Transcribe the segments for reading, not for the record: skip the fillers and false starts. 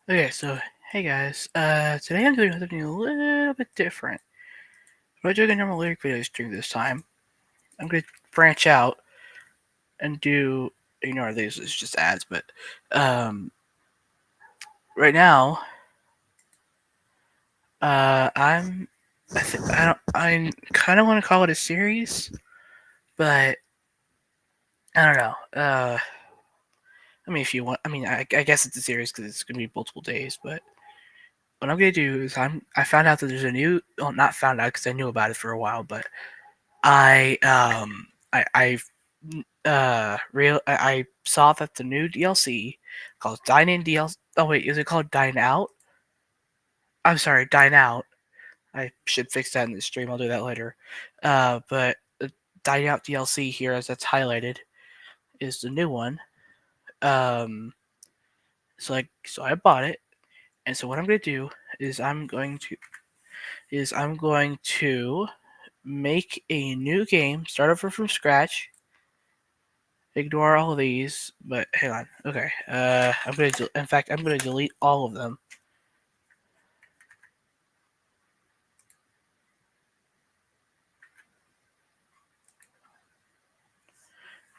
Okay, so hey guys. Today I'm doing something a little bit different. I'm not doing a normal lyric video stream this time. I'm gonna branch out and ignore these, it's just ads, but right now, I kind of want to call it a series, but I don't know. I mean, if you want, I guess it's a series because it's gonna be multiple days, but what I'm gonna do is I found out that there's a new, well, not found out because I knew about it for a while, but I I saw that the new DLC called Dine In DLC. Oh wait, is it called Dine Out? I'm sorry, Dine Out. I should fix that in the stream. I'll do that later. But the Dine Out DLC here, as that's highlighted, is the new one. So I bought it, and so what I'm gonna do is I'm going to make a new game, start over from scratch. Ignore all of these, but hang on. Okay. In fact, I'm gonna delete all of them.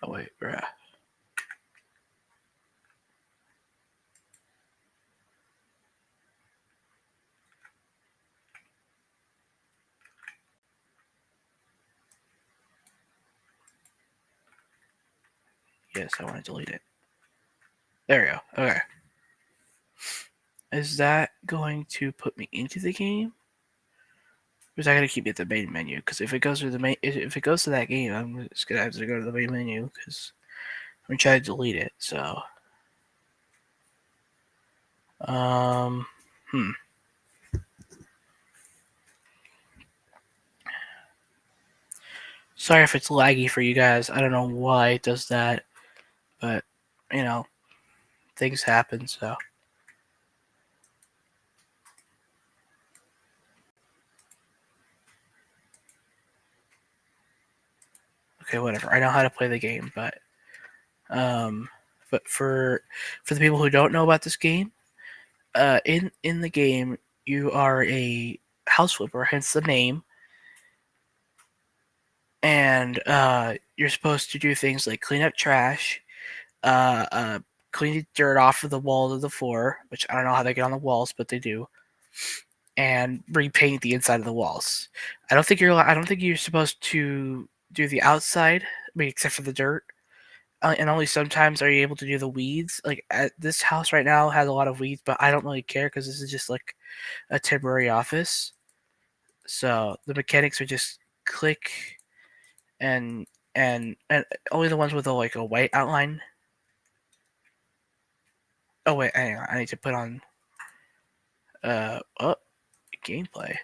Oh wait, bruh. Yes, I want to delete it. There we go. Okay. Is that going to put me into the game? Or is that gonna keep me at the main menu? Because if it goes to if it goes to that game, I'm just gonna have to go to the main menu because I'm trying to delete it. So, um, hmm. Sorry if it's laggy for you guys. I don't know why it does that, but you know, things happen. So. Okay, whatever. I know how to play the game, um, but for the people who don't know about this game, in the game you are a house flipper, hence the name, and you're supposed to do things like clean up trash, uh, uh, clean the dirt off of the walls of the floor, which I don't know how they get on the walls, but they do, and repaint the inside of the walls. I don't think you're supposed to do the outside, I mean, except for the dirt. And only sometimes are you able to do the weeds. Like this house right now has a lot of weeds, but I don't really care because this is just like a temporary office. So the mechanics are just click and and only the ones with a white outline. Oh wait, hang on. I need to put on oh, gameplay.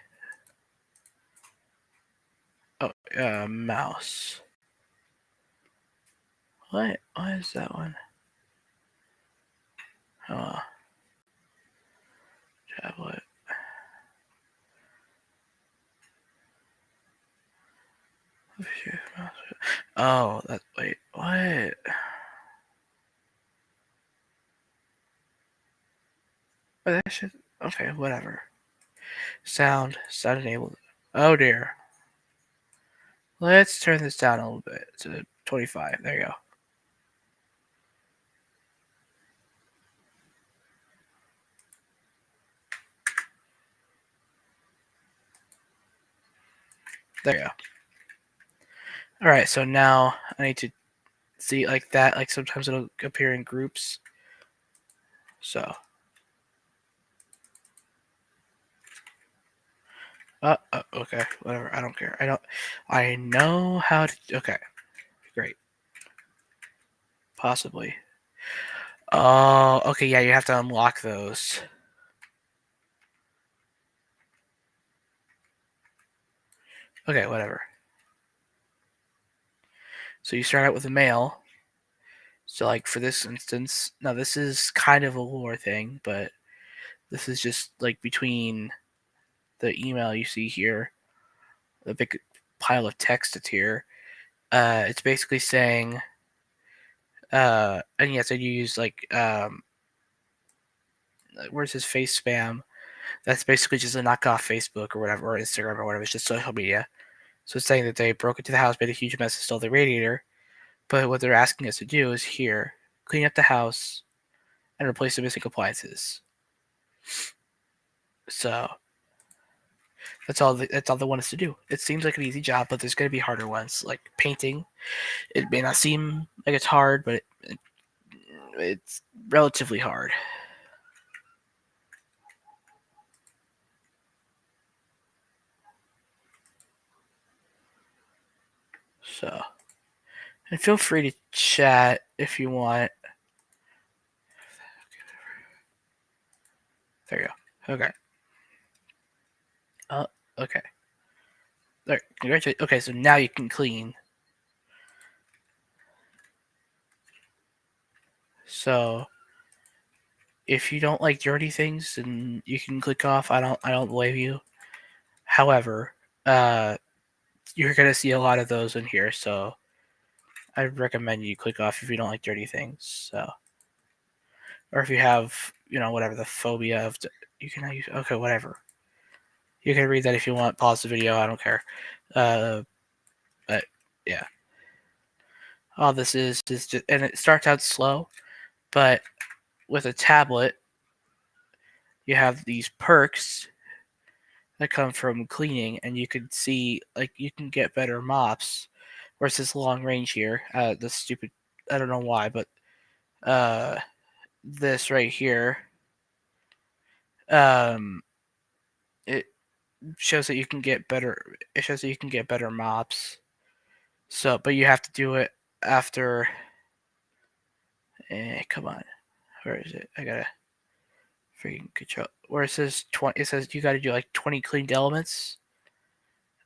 Oh, mouse. What is that one? Oh, tablet. Oh, that wait, what? Oh, that should okay, whatever. Sound enabled. Oh dear. Let's turn this down a little bit to 25. There you go. There you go. All right, so now I need to see like that. Like sometimes it'll appear in groups. So, okay, whatever. I don't care. I know how to. Okay, great. Possibly. Oh, okay. Yeah, you have to unlock those. Okay, whatever. So you start out with a mail. So like for this instance, now this is kind of a lore thing, but this is just like between the email you see here, the big pile of text that's here. It's basically saying, and yes, I use like where it says face spam, that's basically just a knockoff Facebook or whatever, or Instagram or whatever. It's just social media. So it's saying that they broke into the house, made a huge mess, and stole the radiator. But what they're asking us to do is here, clean up the house and replace the missing appliances. So that's all. That's all they want us to do. It seems like an easy job, but there's going to be harder ones, like painting. It may not seem like it's hard, but it's relatively hard. So, and feel free to chat if you want. There you go. Okay. Okay. There. Congratulations. Okay, so now you can clean. So, if you don't like dirty things, then you can click off. I don't blame you. However, you're gonna see a lot of those in here, so I recommend you click off if you don't like dirty things. So, or if you have, whatever the phobia of, you can use. Okay, whatever. You can read that if you want. Pause the video. I don't care. But yeah, all this is just, and it starts out slow, but with a tablet, you have these perks that come from cleaning, and you can see, like, you can get better mops versus long range here. The stupid, I don't know why, but uh, this right here, um, it shows that you can get better. It shows that you can get better mops. So, but you have to do it after. Come on, where is it? I gotta freaking control. Where it says 20, it says you got to do like 20 cleaned elements.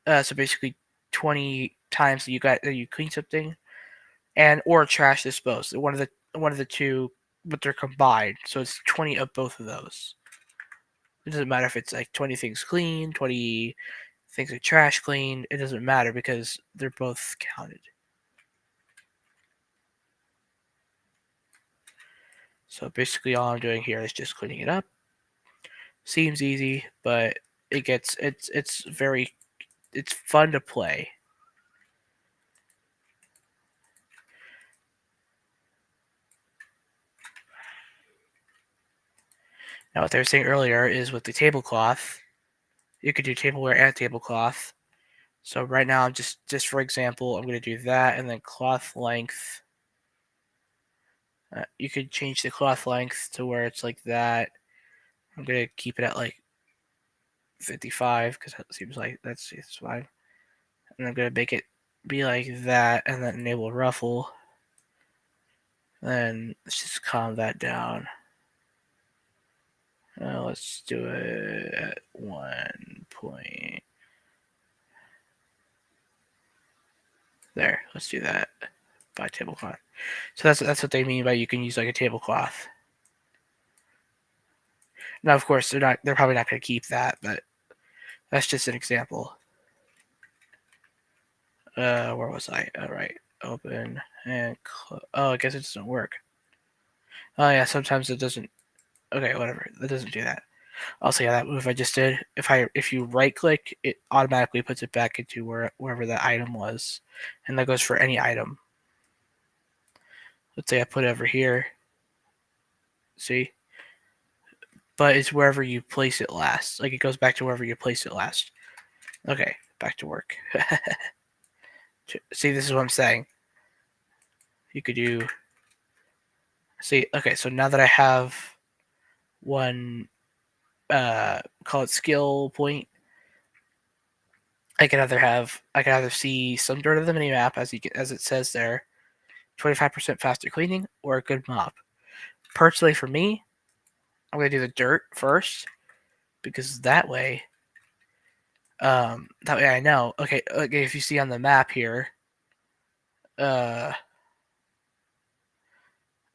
So basically, 20 times that you clean something, and or trash disposed. One of the two, but they're combined. So it's 20 of both of those. It doesn't matter if it's like 20 things clean, 20 things are trash clean. It doesn't matter because they're both counted. So basically, all I'm doing here is just cleaning it up. Seems easy, but it's fun to play. Now, what they were saying earlier is with the tablecloth, you could do tableware and tablecloth. So right now, just for example, I'm going to do that, and then cloth length. You could change the cloth length to where it's like that. I'm going to keep it at like 55 because that seems like it's fine. And I'm going to make it be like that, and then enable ruffle. Then let's just calm that down. Let's do it at 1 point. There, let's do that by tablecloth. So that's what they mean by you can use like a tablecloth. Now, of course, they're probably not going to keep that, but that's just an example. Where was I? All right, open and close. Oh, I guess it doesn't work. Oh yeah, sometimes it doesn't. Okay, whatever. That doesn't do that. Also, yeah, that move I just did. If you right click, it automatically puts it back into wherever that item was, and that goes for any item. Let's say I put it over here. See, but it's wherever you place it last. Like it goes back to wherever you place it last. Okay, back to work. See, this is what I'm saying. You could do. See, okay, so now that I have one, call it skill point, I can either see some dirt on the mini map as it says there, 25% faster cleaning, or a good mop. Personally, for me, I'm gonna do the dirt first because that way I know. Okay, if you see on the map here, uh,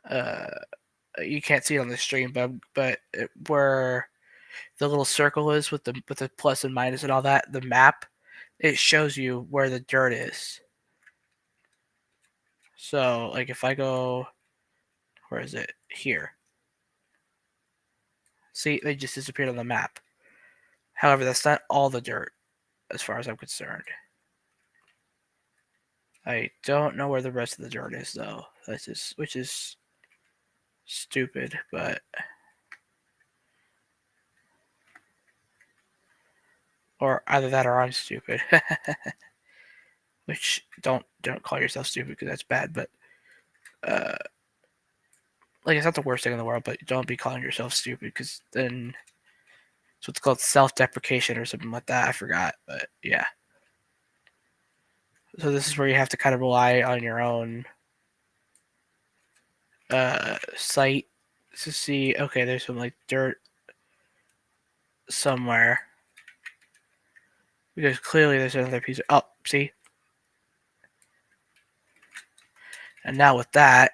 uh, you can't see it on the stream, but where the little circle is with the plus and minus and all that, the map, it shows you where the dirt is. So like if I go, where is it? Here. See, they just disappeared on the map. However, that's not all the dirt, as far as I'm concerned. I don't know where the rest of the dirt is, though. Which is stupid, but or either that or I'm stupid. Which don't call yourself stupid because that's bad, but uh, like it's not the worst thing in the world, but don't be calling yourself stupid because then it's what's called self-deprecation or something like that. I forgot, but yeah. So this is where you have to kind of rely on your own sight to see. Okay, there's some like dirt somewhere because clearly there's another piece of. Oh, see. And now with that,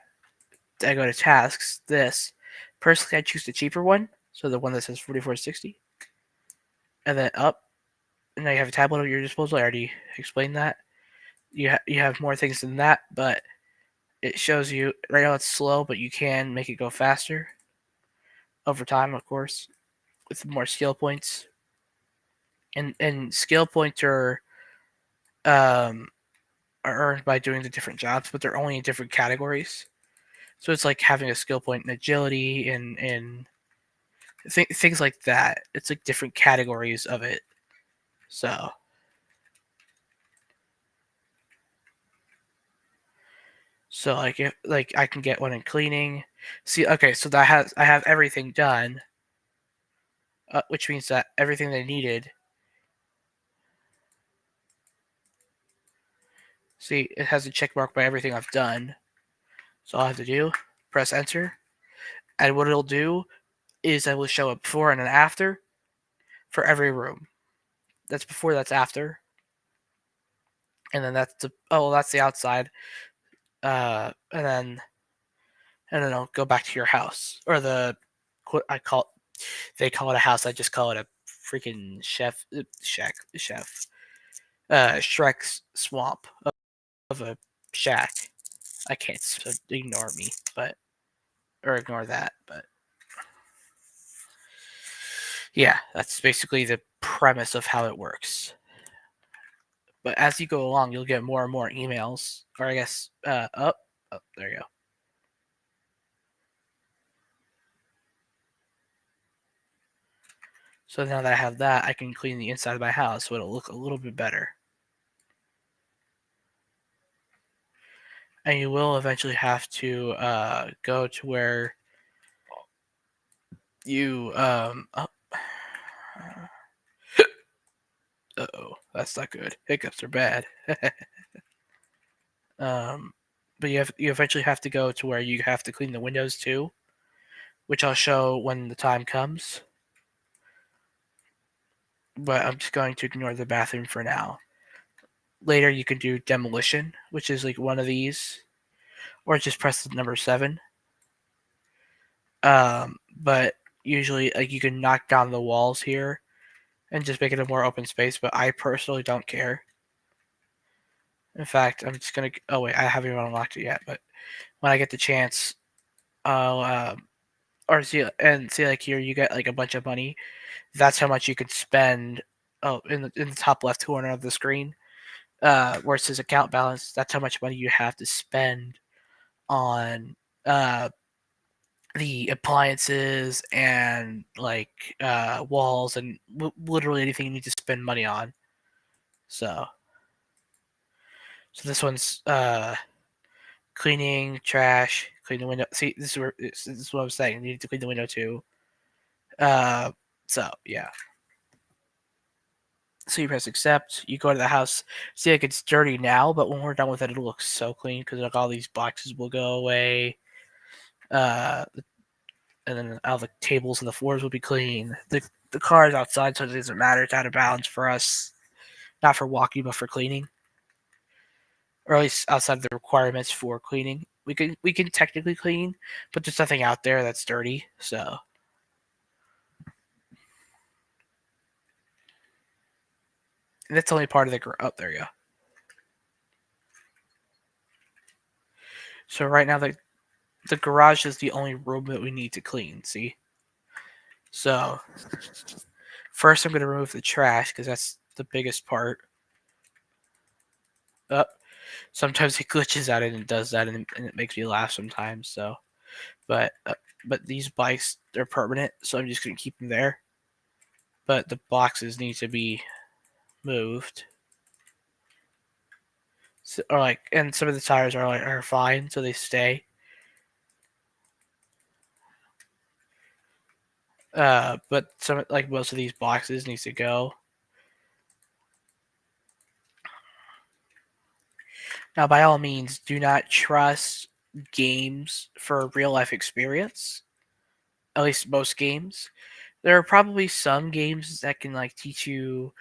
I go to tasks. This personally, I choose the cheaper one, so the one that says 4460, and then up. And now you have a tablet at your disposal. I already explained that. You have more things than that, but it shows you right now it's slow, but you can make it go faster over time, of course, with more skill points. And skill points um, are earned by doing the different jobs, but they're only in different categories. So it's like having a skill point in agility and things like that. It's like different categories of it. So like if like I can get one in cleaning. See, okay, so I have everything done, which means that everything they needed. See, it has a check mark by everything I've done. So all I have to do, press enter, and what it'll do is I will show a before and an after for every room. That's before, that's after, and then that's the outside. And then I'll go back to your house or I call they call it a house. I just call it a freaking chef Shrek's swamp of a shack. I can't, so ignore me, but or ignore that, but yeah, that's basically the premise of how it works. But as you go along, you'll get more and more emails, or I guess, oh, there you go. So now that I have that, I can clean the inside of my house, so it'll look a little bit better. And you will eventually have to go to where you uh-oh, that's not good. Hiccups are bad. um, but you eventually have to go to where you have to clean the windows too, which I'll show when the time comes. But I'm just going to ignore the bathroom for now. Later, you can do demolition, which is like one of these, or just press the number 7. But usually, like you can knock down the walls here and just make it a more open space. But I personally don't care. In fact, I'm just gonna. Oh wait, I haven't even unlocked it yet. But when I get the chance, I'll or see like here you get like a bunch of money. That's how much you could spend. Oh, in the top left corner of the screen, where it says account balance. That's how much money you have to spend on uh the appliances and like walls and literally anything you need to spend money on. So, so this one's cleaning trash, clean the window. See, this is what I was saying. You need to clean the window too. Uh, so yeah. So you press accept. You go to the house. See, like it's dirty now, but when we're done with it, it'll look so clean because like all these boxes will go away. Uh, and then all the tables and the floors will be clean. The car is outside, so it doesn't matter. It's out of bounds for us, not for walking, but for cleaning, or at least outside of the requirements for cleaning. We can technically clean, but there's nothing out there that's dirty. So and that's only part of the. Oh, there you go. So right now the garage is the only room that we need to clean. See, So first, I'm going to remove the trash because that's the biggest part. Uh, Sometimes it glitches out and it does that, and it makes me laugh sometimes. So, but uh, but these bikes they're permanent, so I'm just going to keep them there. But the boxes need to be moved. So, or like, and some of the tires are fine, so they stay. But some like most of these boxes needs to go. Now, by all means, do not trust games for real life experience. At least most games. There are probably some games that can like teach you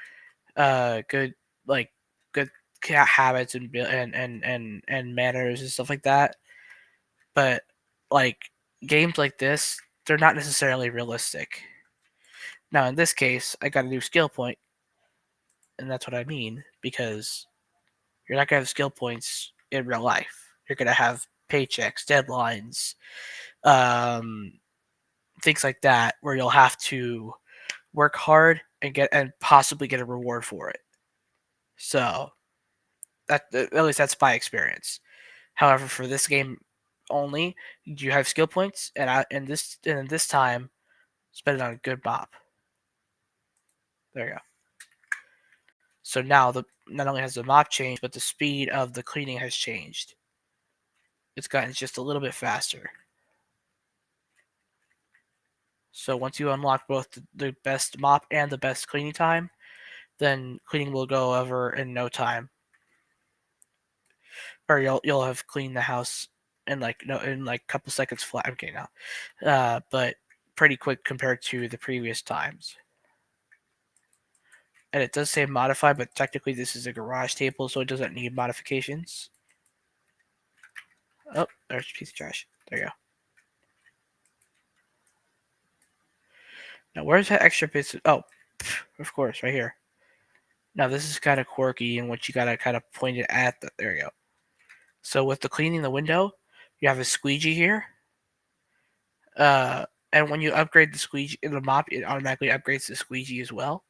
good like good habits and manners and stuff like that. But like games like this, they're not necessarily realistic. Now, in this case, I got a new skill point, and that's what I mean because you're not gonna have skill points in real life. You're gonna have paychecks, deadlines, um, things like that, where you'll have to work hard and possibly get a reward for it. So that at least that's my experience. However, for this game only, you have skill points, and this time, spend it on a good mop. There you go. So now the not only has the mop changed, but the speed of the cleaning has changed. It's gotten just a little bit faster. So once you unlock both the best mop and the best cleaning time, then cleaning will go over in no time, or you'll have cleaned the house in like no in like a couple seconds flat. Okay, now, but pretty quick compared to the previous times. And it does say modify, but technically this is a garage table, so it doesn't need modifications. Oh, there's a piece of trash. There you go. Now, where's that extra piece? Oh, of course, right here. Now, this is kind of quirky in what you gotta kind of point it at. There you go. So with the cleaning the window, you have a squeegee here. And when you upgrade the squeegee in the mop, it automatically upgrades the squeegee as well.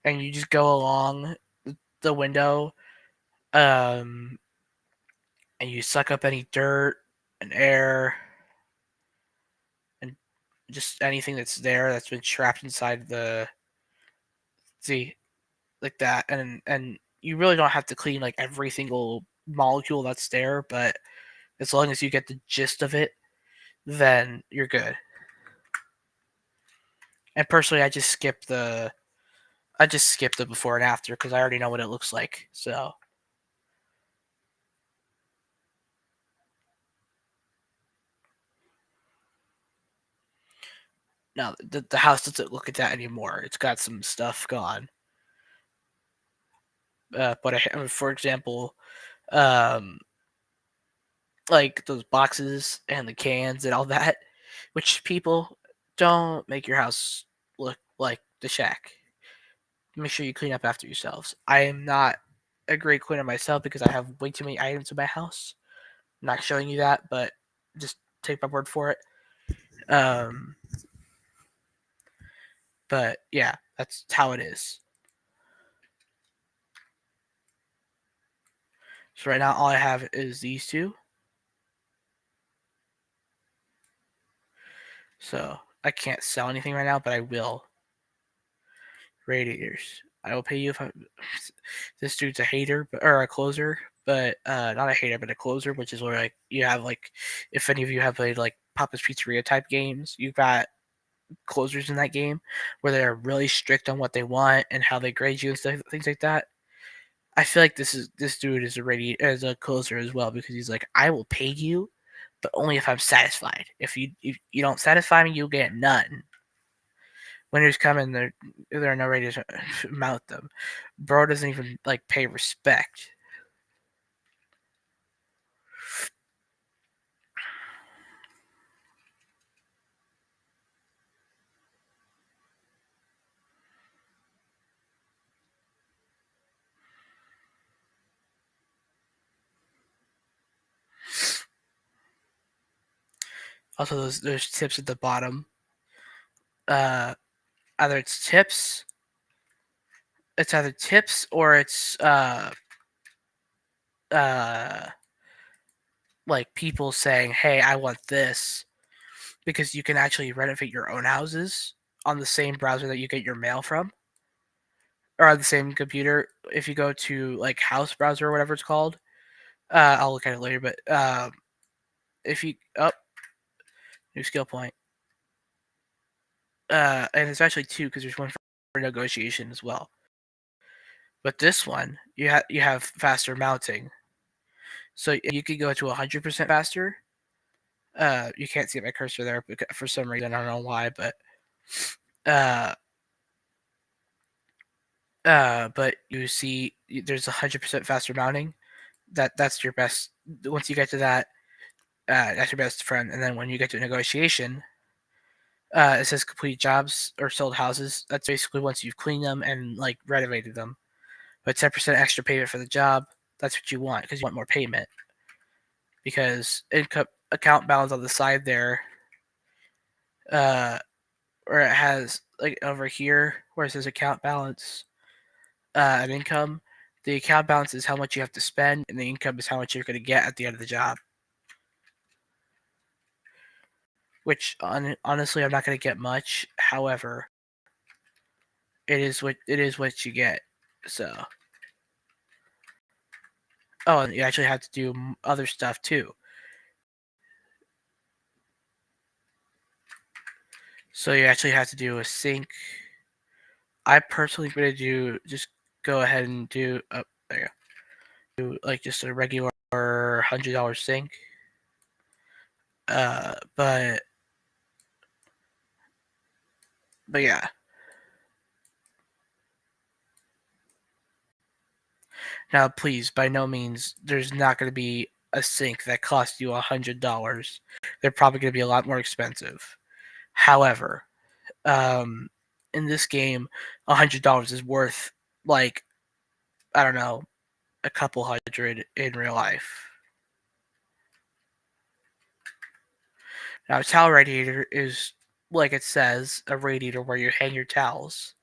And you just go along the window, um, and you suck up any dirt and air and just anything that's there that's been trapped inside the see like that. And you really don't have to clean like every single molecule that's there, but as long as you get the gist of it, then you're good. And personally, I just skipped the before and after because I already know what it looks like. So now the house doesn't look at that anymore. It's got some stuff gone. But for example, um, like those boxes and the cans and all that, which people don't make your house look like the shack. Make sure you clean up after yourselves. I am not a great cleaner myself because I have way too many items in my house. I'm not showing you that, but just take my word for it. Um, but yeah, that's how it is. So right now, all I have is these two. So I can't sell anything right now, but I will. Radiators. I will pay you if I. This dude's a hater, or a closer, but not a hater, but a closer, which is where like you have like, if any of you have played like Papa's Pizzeria type games, you've got closers in that game where they're really strict on what they want and how they grade you and stuff, things like that. I feel like this dude is already as a closer as well because he's like, I will pay you, but only if I'm satisfied. If you don't satisfy me, you'll get none. Winners come and there are no ready to mount them. Bro doesn't even like pay respect. Also, those tips at the bottom. uh, either it's tips. It's either tips or it's uh, like people saying, "Hey, I want this," because you can actually renovate your own houses on the same browser that you get your mail from, or on the same computer. If you go to like House Browser or whatever it's called, I'll look at it later. But if you new skill point, and it's actually two because there's one for negotiation as well. But this one, you have faster mounting, so you could go to 100% faster. You can't see my cursor there for some reason. I don't know why, uh, but you see there's 100% faster mounting. That's your best. Once you get to that, that's your best friend. And then when you get to negotiation, it says complete jobs or sold houses. That's basically once you've cleaned them and like renovated them. But 10% extra payment for the job. That's what you want because you want more payment. Because income account balance on the side there, uh, where it has like over here where it says account balance, and income. The account balance is how much you have to spend, and the income is how much you're going to get at the end of the job. Which honestly, I'm not going to get much. However, it is what you get. So, oh, and you actually have to do other stuff too. So you actually have to do a sync. I personally going to just go ahead and do. Oh, there you go. Do like just a regular $100 sync. But yeah. Now, please, by no means, there's not going to be a sink that costs you $100. They're probably going to be a lot more expensive. However, in this game, $100 is worth like I don't know a couple hundred in real life. Now, a towel radiator is like it says a radiator where you hang your towels.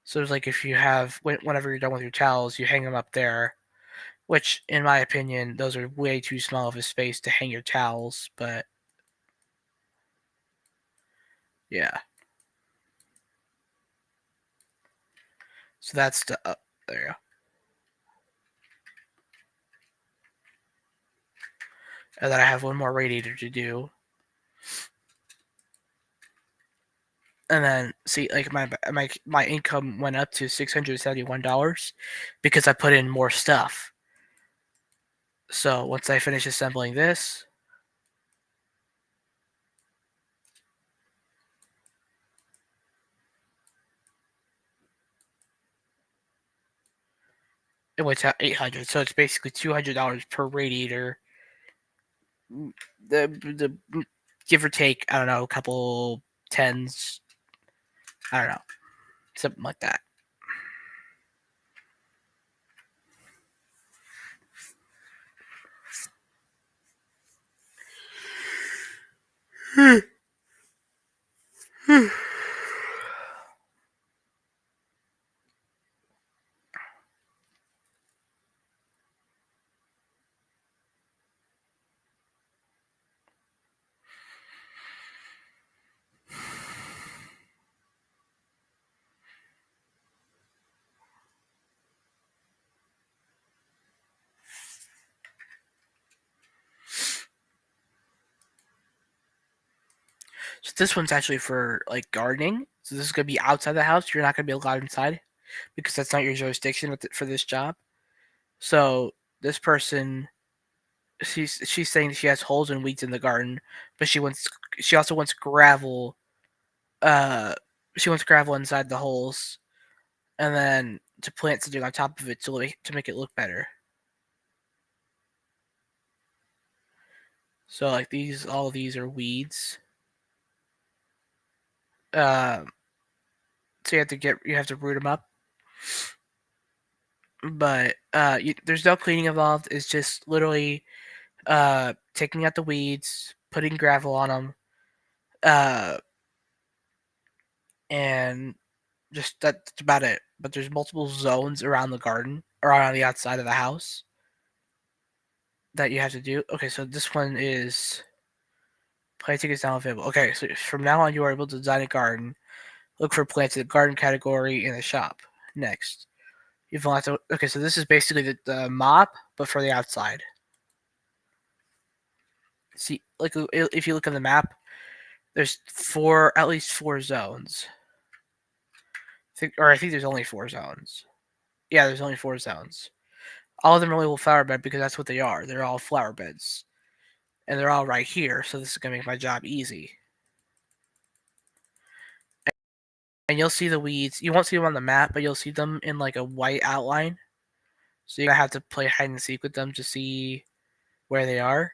So it's like if you have whenever you're done with your towels, you hang them up there. Which, in my opinion, those are way too small of a space to hang your towels. But yeah, so that's the there you go. And then I have one more radiator to do. And then see, like my income went up to $671 because I put in more stuff. So once I finish assembling this, it went to 800. So it's basically $200 per radiator. The give or take, I don't know, a couple tens. I don't know, something like that. So this one's actually for like gardening. So this is gonna be outside the house. You're not gonna be allowed inside because that's not your jurisdiction for this job. So this person, she's saying she has holes and weeds in the garden, but she also wants gravel. Uh, she wants gravel inside the holes, and then to plant something on top of it to make it look better. So like all of these are weeds. Um, so you have to root them up. But there's no cleaning involved. It's just literally taking out the weeds, putting gravel on them, and just that's about it. But there's multiple zones around the garden or around the outside of the house that you have to do. Okay, so this one is play tickets now available. Okay, so from now on you are able to design a garden. Look for plants in the garden category in the shop. Next. You've unlocked okay, so this is basically the mop, but for the outside. See, like if you look on the map, there's at least four zones. I think there's only four zones. Yeah, there's only four zones. All of them are little flower bed because that's what they are. They're all flower beds, and they're all right here. So this is gonna make my job easy. And you'll see the weeds. You won't see them on the map, but you'll see them in like a white outline. So you're gonna have to play hide and seek with them to see where they are.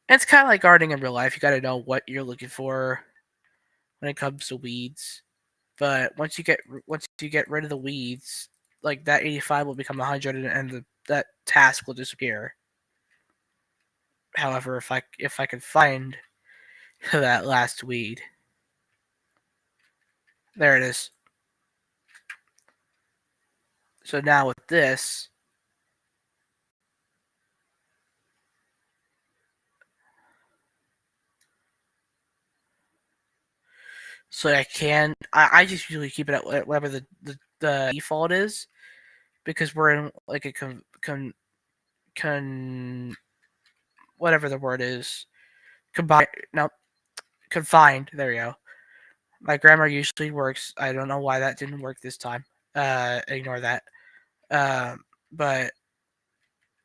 And it's kind of like gardening in real life. You got to know what you're looking for when it comes to weeds. But once you get rid of the weeds, like that 85 will become 100, and that task will disappear. However, if I can find that last weed, there it is. So now with this, so I just usually keep it at whatever the default is, because we're in like a whatever the word is, combined. No, confined. There we go. My grammar usually works. I don't know why that didn't work this time. Ignore that. Um, but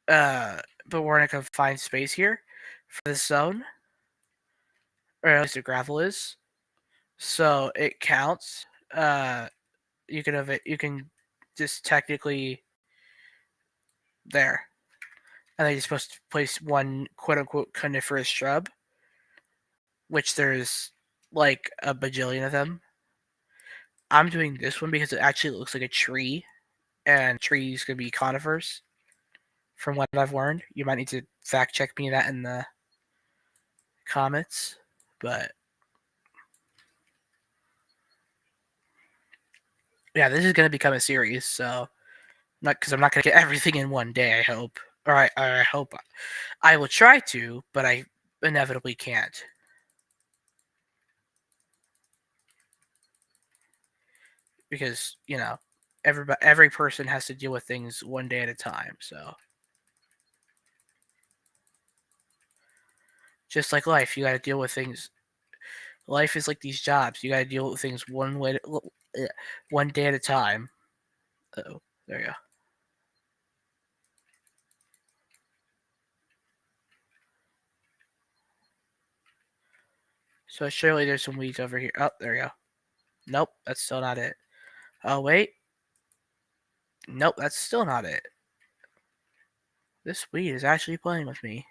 but we're in a confined space here for this zone, or at least the gravel is. So it counts. You can just technically there, and then you're supposed to place one quote unquote coniferous shrub, which there's like a bajillion of them. I'm doing this one because it actually looks like a tree, and trees could be conifers. From what I've learned, you might need to fact check me that in the comments, but yeah, this is going to become a series. So not because I'm not going to get everything in one day. I hope, I hope I will try to, but I inevitably can't because every person has to deal with things one day at a time. So just like life, you got to deal with things. Life is like these jobs. You got to deal with things one day at a time. Oh, there you go. So surely there's some weeds over here. Oh, there you go. Nope, that's still not it. Oh, wait. Nope, that's still not it. This weed is actually playing with me.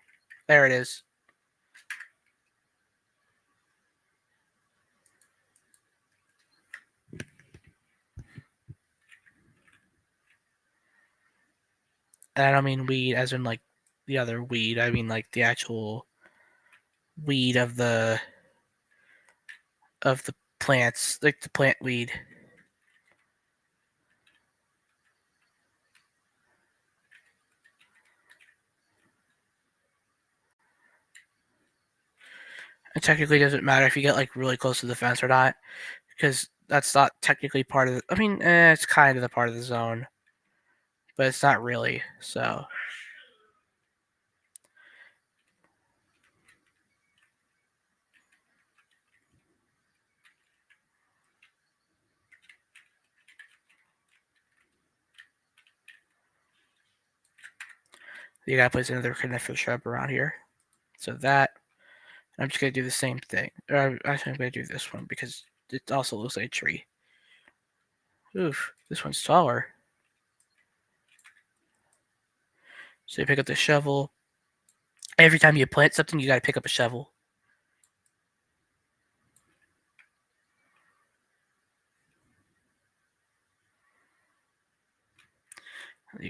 There it is. And I don't mean weed as in like the other weed. I mean like the actual weed of the plants, like the plant weed. It technically doesn't matter if you get like really close to the fence or not, because that's not technically part of the. I mean, it's kind of the part of the zone, but it's not really. So you gotta place another coniferous shrub around here. So that I'm just gonna do the same thing. Actually, I'm gonna do this one because it also looks like a tree. Oof, this one's taller. So you pick up the shovel. Every time you plant something, you gotta pick up a shovel.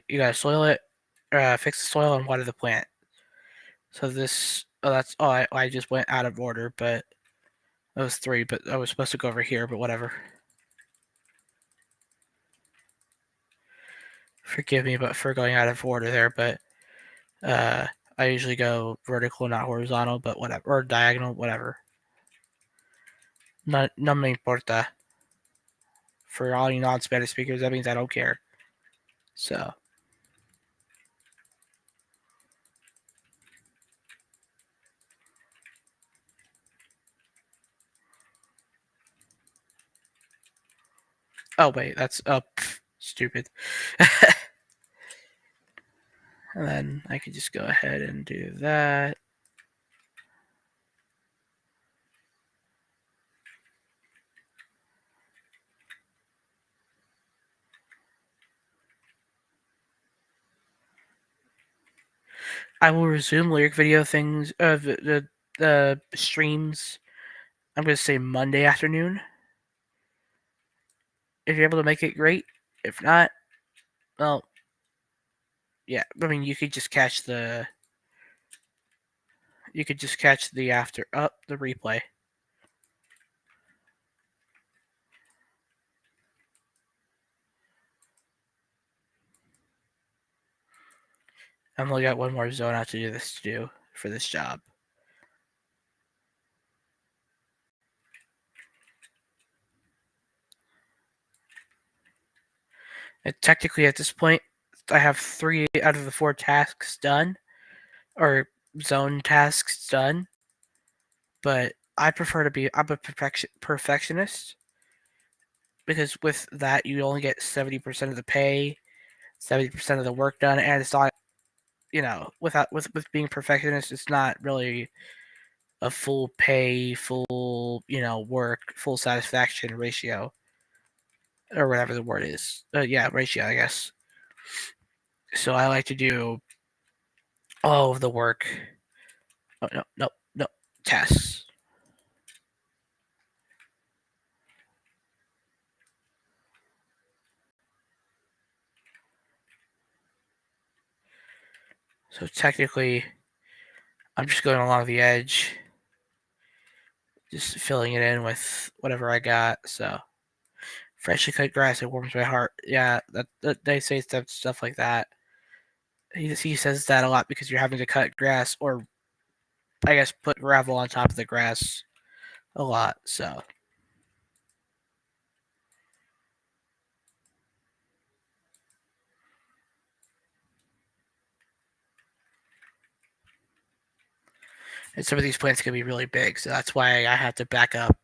You gotta soil it, fix the soil, and water the plant. So this I just went out of order, but it was 3, but I was supposed to go over here, but whatever. Forgive me but for going out of order there, but I usually go vertical, not horizontal, but whatever, or diagonal, whatever. No me importa. For all you non-Spanish speakers, that means I don't care. So. Oh wait, that's stupid. And then I could just go ahead and do that. I will resume lyric video things of the streams. I'm gonna say Monday afternoon. If you're able to make it, great. If not, well, yeah. I mean, you could just catch the after up the replay. I've only got one more zone out to do for this job. And technically, at this point, I have 3 out of the 4 tasks done, or zone tasks done. But I'm a perfectionist, because with that you only get 70% of the pay, 70% of the work done, and it's not, with being perfectionist, it's not really a full pay, full, work, full satisfaction ratio, or whatever the word is. Yeah, ratio, I guess. So I like to do all of the work. Oh, no, tasks. So technically, I'm just going along the edge, just filling it in with whatever I got. So freshly cut grass, it warms my heart. Yeah, that they say stuff like that. He says that a lot because you're having to cut grass, or I guess put gravel on top of the grass a lot. So and some of these plants can be really big, so that's why I have to back up.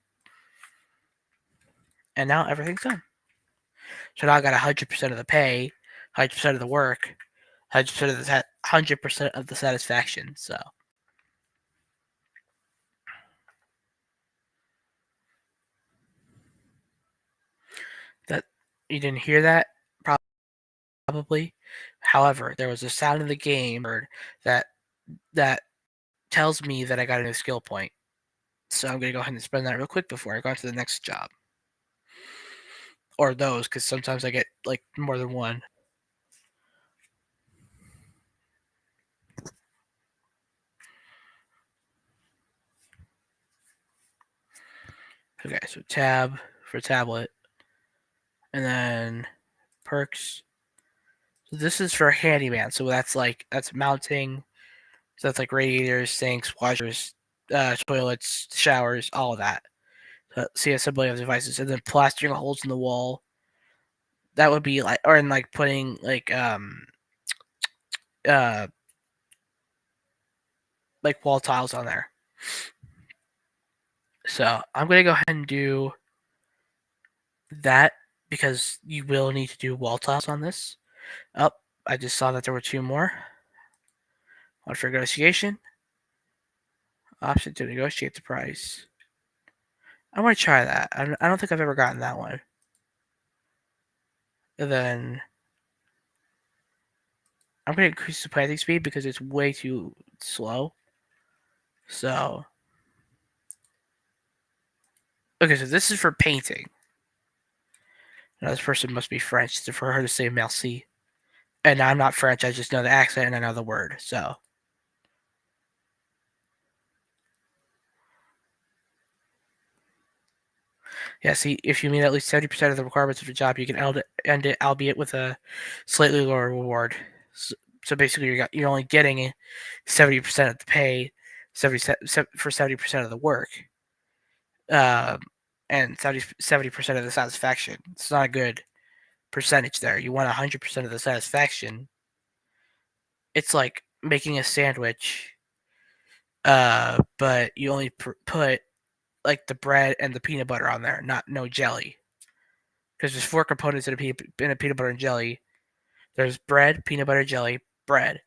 And now everything's done. So now I got 100% of the pay, 100% of the work, 100% of the satisfaction. So that you didn't hear that probably. However, there was a sound in the game that that tells me that I got a new skill point. So I'm gonna go ahead and spend that real quick before I go on to the next job, or those, because sometimes I get like more than one. Okay, so tab for tablet, and then perks. So this is for handyman. So that's mounting. So that's like radiators, sinks, washers, toilets, showers, all of that. So see assembly of devices, and then plastering holes in the wall. That would be like, or in like putting uh like wall tiles on there. So I'm gonna go ahead and do that because you will need to do wall tiles on this. Oh, I just saw that there were 2 more. One for negotiation. Option to negotiate the price. I want to try that. I don't think I've ever gotten that one. And then I'm going to increase the planting speed because it's way too slow. So, okay, so this is for painting. Now, this person must be French for her to say merci. And I'm not French, I just know the accent and I know the word. So, Yeah, see, if you meet at least 70% of the requirements of the job, you can end it, albeit with a slightly lower reward. So basically, you're only getting 70% of the pay, 70% of the work, um, and 70% of the satisfaction. It's not a good percentage there. You want 100% of the satisfaction. It's like making a sandwich, but you only put like the bread and the peanut butter on there, not no jelly. Because there's four components in a peanut butter and jelly. There's bread, peanut butter, jelly, bread.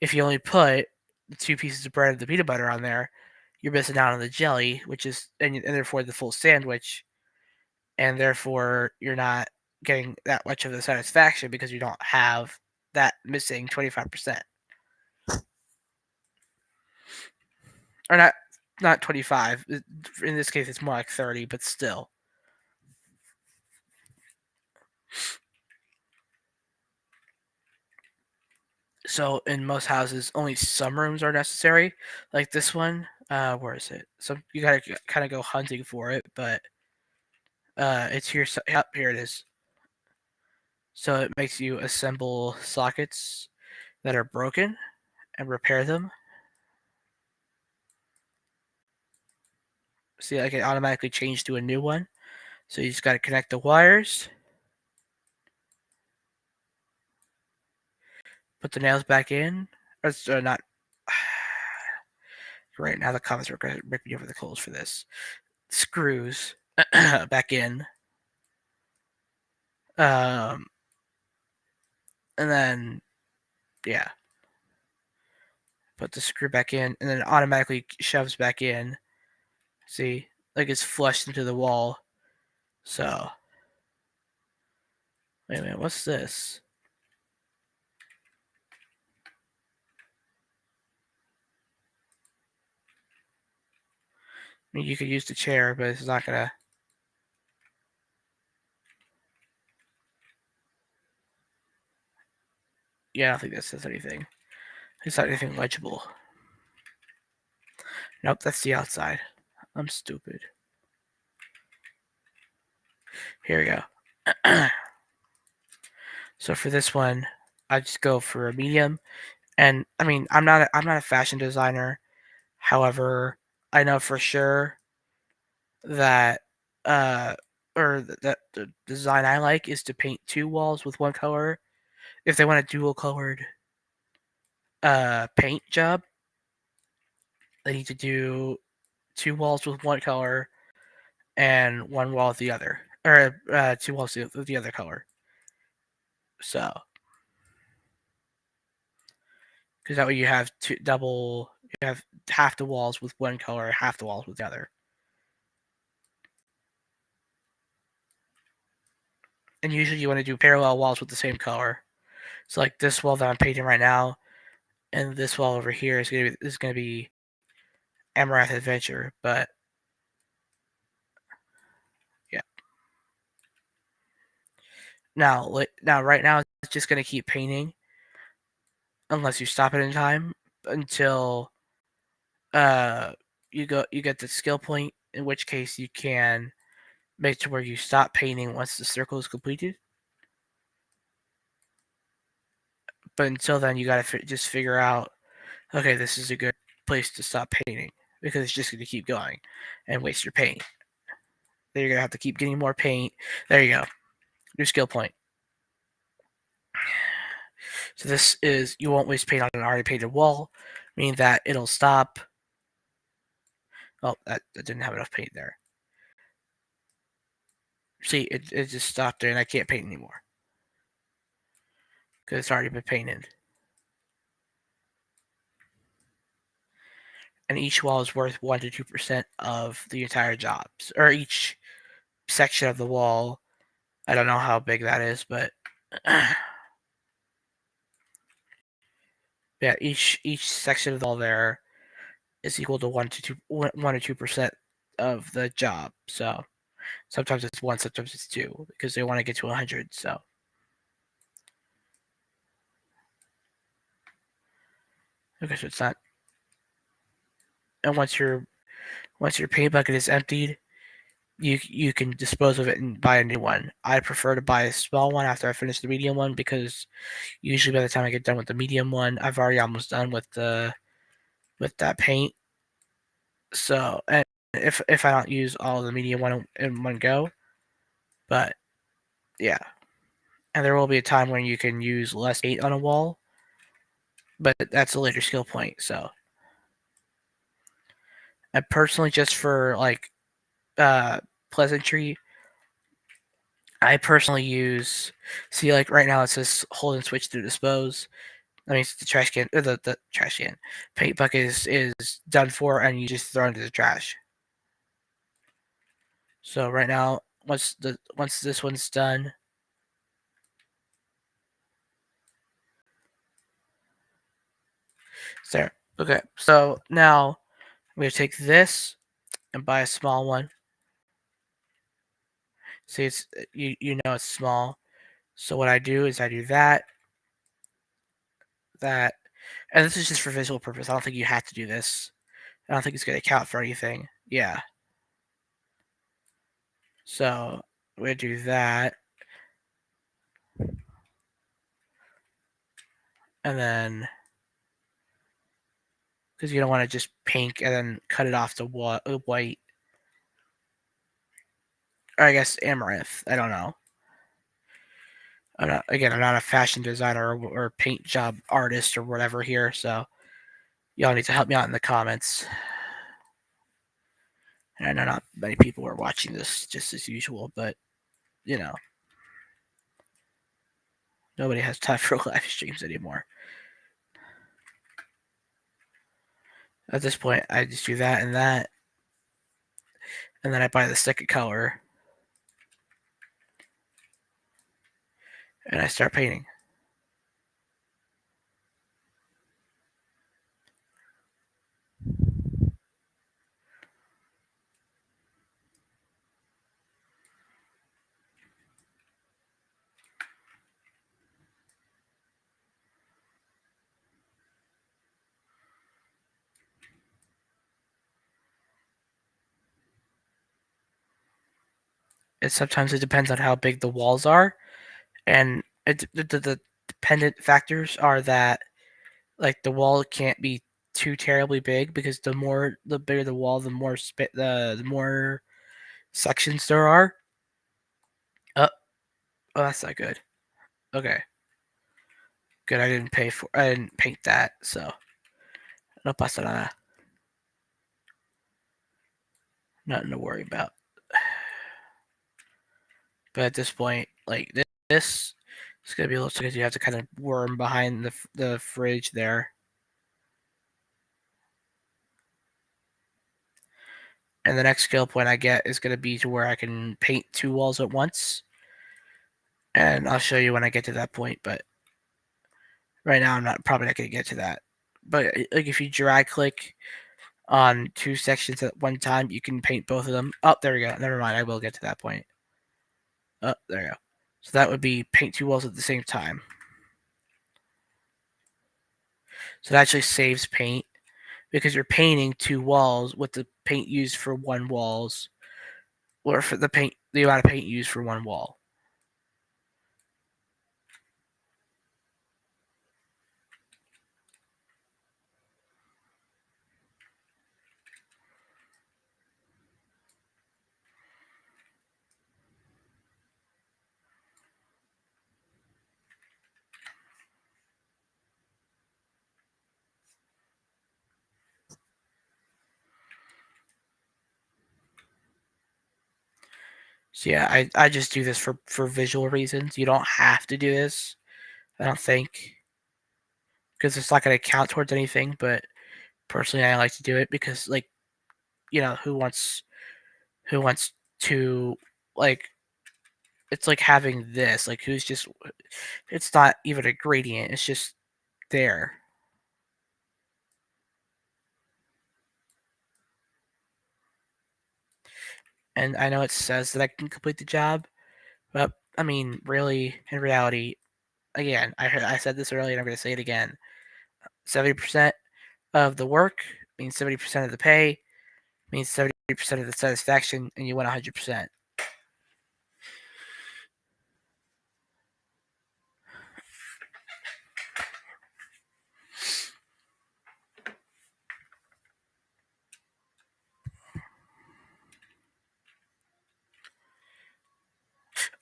If you only put the two pieces of bread and the peanut butter on there, you're missing out on the jelly, which is and therefore the full sandwich, and therefore you're not getting that much of the satisfaction because you don't have that missing 25%. Or not 25. In this case, it's more like 30, but still. So in most houses, only some rooms are necessary. Like this one, where is it? So you gotta kind of go hunting for it, but it's here. Yep, here it is. So it makes you assemble sockets that are broken and repair them. See, like it automatically changed to a new one. So you just gotta connect the wires, put the nails back in. Or not. Right now, the comments are going to rip me over the coals for this. Screws back in. Um, and then, yeah, put the screw back in, and then it automatically shoves back in. See, like it's flushed into the wall. So, wait a minute, what's this? I mean, you could use the chair, but it's not gonna. Yeah, I don't think that says anything. It's not anything legible. Nope, that's the outside. I'm stupid. Here we go. So for this one, I just go for a medium. And I mean, I'm not a fashion designer. However, I know for sure that uh that the design I like is to paint two walls with one color. If they want a dual colored paint job, they need to do two walls with one color and one wall with the other, or two walls with the other color. So, because that way you have you have half the walls with one color, half the walls with the other. And usually you want to do parallel walls with the same color. So like this wall that I'm painting right now, and this wall over here is gonna be Amaranth Adventure. But yeah, now right now it's just gonna keep painting unless you stop it in time until uh you get the skill point. In which case you can make to where you stop painting once the circle is completed. But until then, you gotta just figure out, okay, this is a good place to stop painting because it's just gonna keep going and waste your paint. Then you're gonna have to keep getting more paint. There you go. New skill point. So this is you won't waste paint on an already painted wall, meaning that it'll stop. Oh, that didn't have enough paint there. See, it just stopped there, and I can't paint anymore because it's already been painted. And each wall is worth 1 to 2% of the entire job, or each section of the wall. I don't know how big that is, but yeah, each section of the wall there is equal to 1 to 2% of the job. So sometimes it's 1, sometimes it's 2, because they want to get to 100. So okay, so it's not. And once your paint bucket is emptied, you can dispose of it and buy a new one. I prefer to buy a small one after I finish the medium one because usually by the time I get done with the medium one, I've already almost done with that paint. So, and if I don't use all of the medium one in one go, but yeah, and there will be a time when you can use less paint on a wall, but that's a later skill point. So, and personally, just for like pleasantry, I personally use like right now it says hold and switch to dispose. That means the trash can, or the trash can, paint bucket is done for, and you just throw it into the trash. So right now, once this one's done, there. Okay, so now I'm gonna take this and buy a small one. See, it's you know it's small. So what I do is I do that, and this is just for visual purpose. I don't think you have to do this. I don't think it's gonna count for anything. Yeah. So we do that, and then because you don't want to just pink and then cut it off to white, or I guess amaranth. I don't know. I'm not a fashion designer or paint job artist or whatever here, so y'all need to help me out in the comments. And I know not many people are watching this just as usual, but you know, nobody has time for live streams anymore. At this point, I just do that, and then I buy the second color, and I start painting. And sometimes it depends on how big the walls are, and the dependent factors are that like the wall can't be too terribly big because the bigger the wall, the more the more sections there are. Oh, oh, that's not good. Okay, good. I didn't paint that, so no pasa nada. Nothing to worry about. But at this point, like this is gonna be a little because you have to kind of worm behind the fridge there. And the next skill point I get is going to be to where I can paint two walls at once. And I'll show you when I get to that point, but right now I'm probably not going to get to that. But like if you drag click on two sections at one time, you can paint both of them. Oh, there we go. Never mind. I will get to that point. Oh, there we go. So that would be paint two walls at the same time. So it actually saves paint because you're painting two walls with the paint used for one walls, or for the amount of paint used for one wall. So yeah, I just do this for visual reasons. You don't have to do this, I don't think, because it's not going to count towards anything. But personally, I like to do it because, like, who wants to like? It's like having this. Like, who's just? It's not even a gradient. It's just there. And I know it says that I can complete the job, but I mean, really, in reality, again, I said this earlier, and I'm going to say it again. 70% of the work means 70% of the pay, means 70% 30% of the satisfaction, and you went 100%.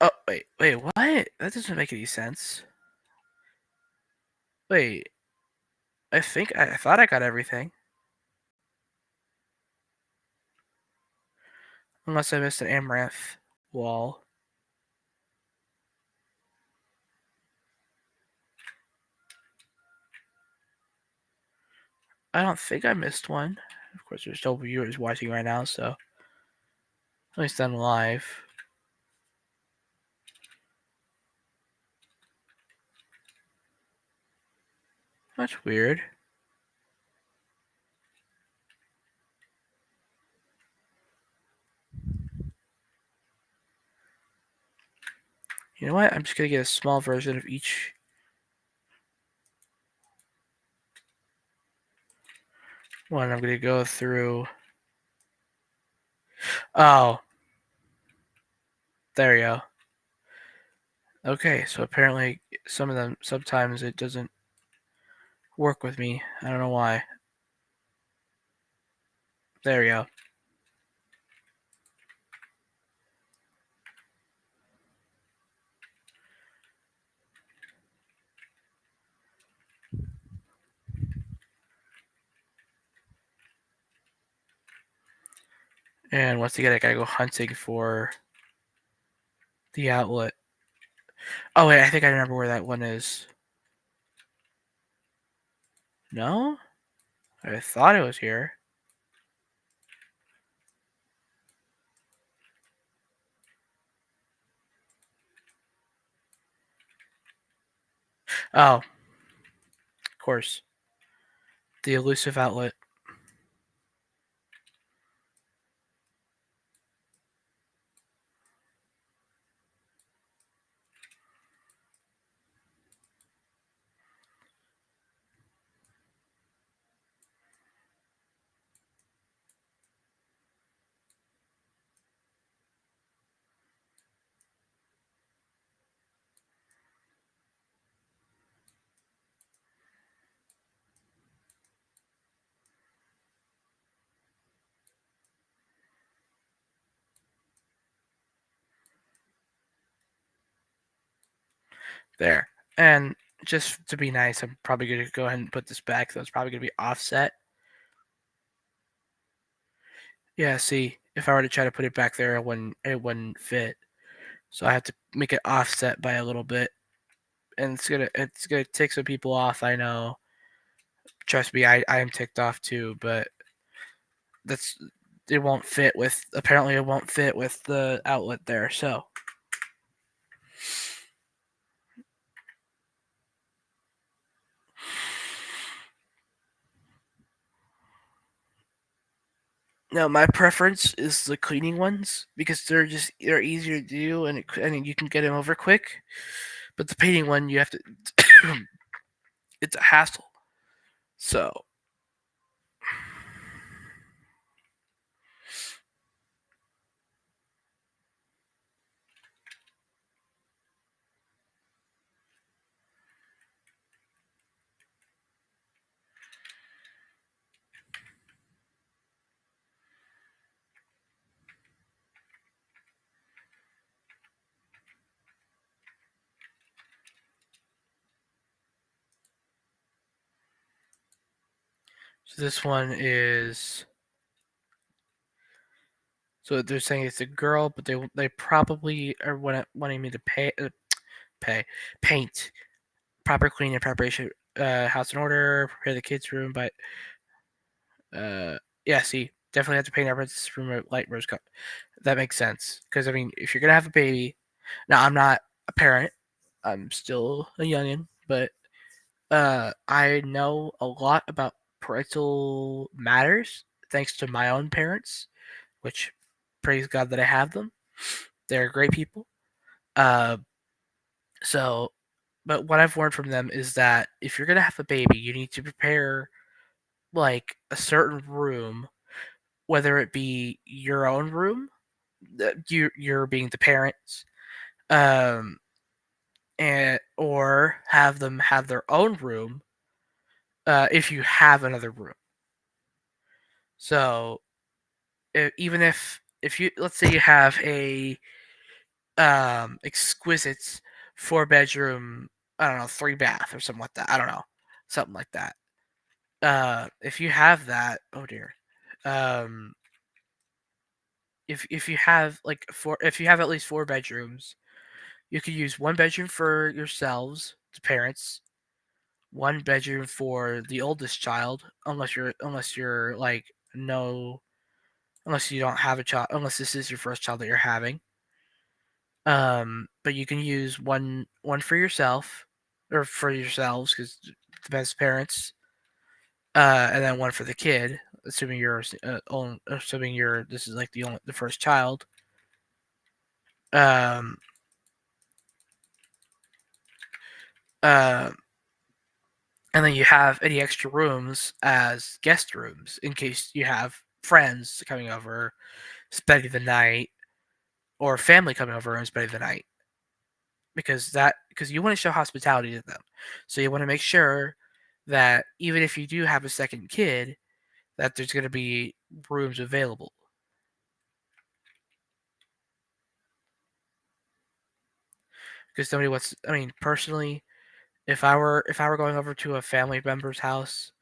Oh, wait, what? That doesn't make any sense. Wait, I thought I got everything. Unless I missed an amaranth wall. I don't think I missed one. Of course, there's still viewers watching right now, so at least I'm live. That's weird. You know what? I'm just gonna get a small version of each one. I'm gonna go through. Oh, there you go. Okay, so apparently some of them sometimes it doesn't work with me. I don't know why. There we go. And once again, I gotta go hunting for the outlet. Oh wait, I think I remember where that one is. No? I thought it was here. Oh, of course. The elusive outlet. There. And just to be nice, I'm probably gonna go ahead and put this back. So it's probably gonna be offset. Yeah, see, if I were to try to put it back there, it wouldn't fit. So I have to make it offset by a little bit. And it's gonna tick some people off, I know. Trust me, I am ticked off too, but that's it won't fit with apparently it won't fit with the outlet there, so no, my preference is the cleaning ones because they're easier to do and you can get them over quick. But the painting one you have to it's a hassle. So this one is so they're saying it's a girl, but they probably are wanting me to pay paint proper cleaning and preparation, house in order, prepare the kids' room, but yeah, see, definitely have to paint our princess room a light rose color. That makes sense because I mean, if you're gonna have a baby, now I'm not a parent, I'm still a youngin, but I know a lot about parental matters thanks to my own parents, which praise God that I have them. They're great people. Uh, so, but what I've learned from them is that if you're gonna have a baby, you need to prepare like a certain room whether it be your own room, you're being the parents, um, and or have them have their own room if you have another room. So even if you, let's say you have a exquisite 4 bedroom, I don't know, 3 bath or something like that. I don't know, something like that. If you have that, oh dear. Um, if you have like if you have at least 4 bedrooms, you could use one bedroom for yourselves, the parents, one bedroom for the oldest child, unless you're like no, unless you don't have a child, unless this is your first child that you're having. But you can use one for yourself or for yourselves because the best parents, and then one for the kid, assuming you're assuming you're this is like the first child. Um, uh, and then you have any extra rooms as guest rooms in case you have friends coming over, spending the night, or family coming over and spending the night. Because you want to show hospitality to them, so you want to make sure that even if you do have a second kid, that there's going to be rooms available. Because nobody wants. I mean, personally, if I were going over to a family member's house,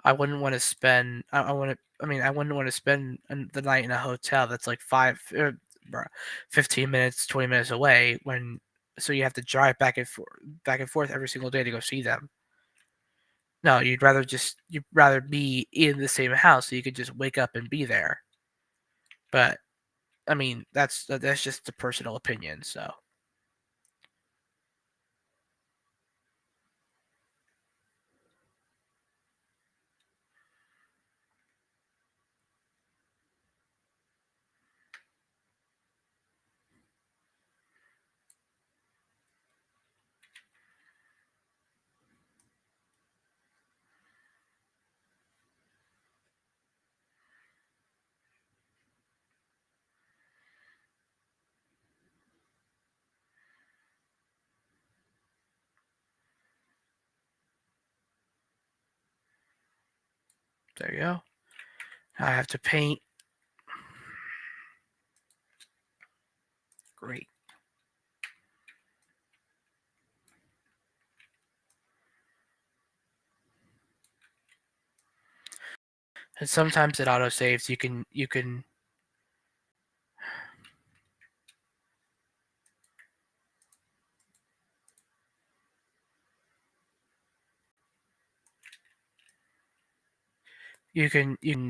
I wouldn't want to spend. I want to. I mean, I wouldn't want to spend the night in a hotel that's like 15 minutes, 20 minutes away. So you have to drive back and forth every single day to go see them. No, you'd rather be in the same house so you could just wake up and be there. But I mean, that's just a personal opinion. So there you go. I have to paint. Great. And sometimes it auto saves. You can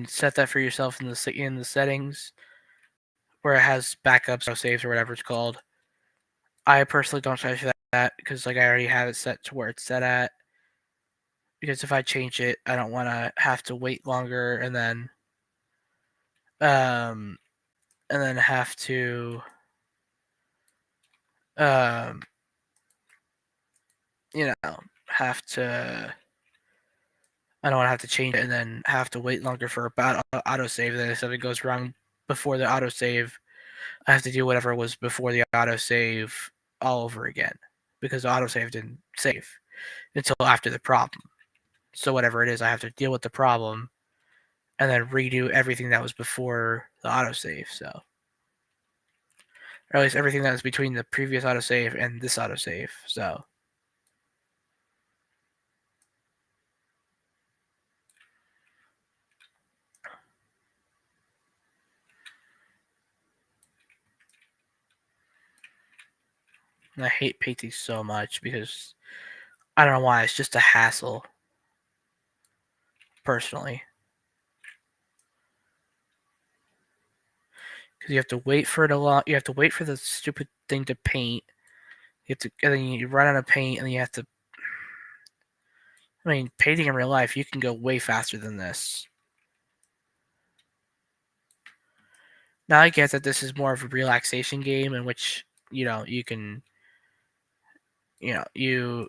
set that for yourself in the settings where it has backups or saves or whatever it's called. I personally don't touch that because like I already have it set to where it's set at. Because if I change it, I don't want to have to wait longer um and then have to um you know have to I don't want to have to change it and then have to wait longer for about autosave. Then if something goes wrong before the autosave, I have to do whatever was before the autosave all over again because the autosave didn't save until after the problem. So whatever it is, I have to deal with the problem and then redo everything that was before the autosave. So, or at least everything that was between the previous autosave and this autosave. So, and I hate painting so much because I don't know why. It's just a hassle, personally. Because you have to wait for it a lot. You have to wait for the stupid thing to paint. You have to, and then you run out of paint, and then you have to. I mean, painting in real life, you can go way faster than this. Now I get that this is more of a relaxation game in which you can, you're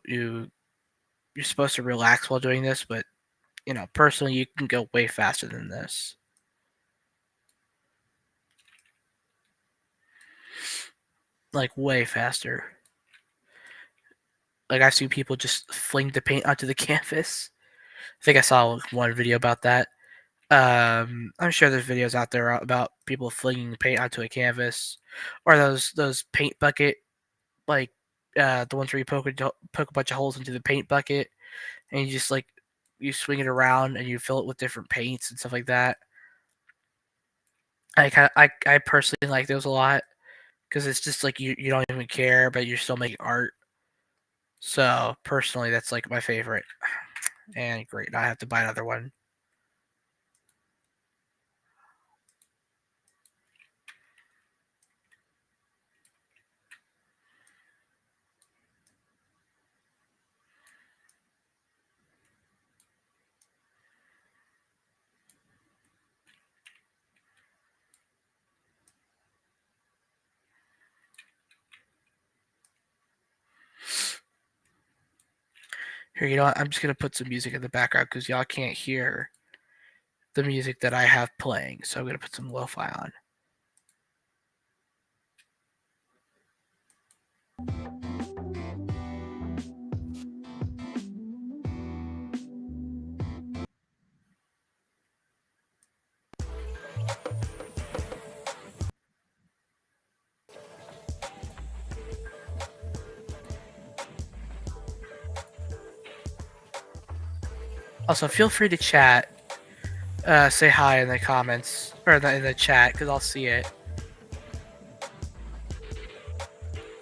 supposed to relax while doing this, but personally, you can go way faster than this. like way faster. Like I've seen people just fling the paint onto the canvas. I think I saw one video about that. I'm sure there's videos out there about people flinging paint onto a canvas, or those paint bucket, like the ones where you poke a bunch of holes into the paint bucket, and you just like you swing it around and you fill it with different paints and stuff like that. I personally like those a lot because it's just like you don't even care, but you're still making art. So personally, that's like my favorite. And great, now I have to buy another one. Here, you know what? I'm just gonna put some music in the background because y'all can't hear the music that I have playing. So I'm gonna put some lo-fi on. Also, feel free to chat. Say hi in the comments or in the chat because I'll see it.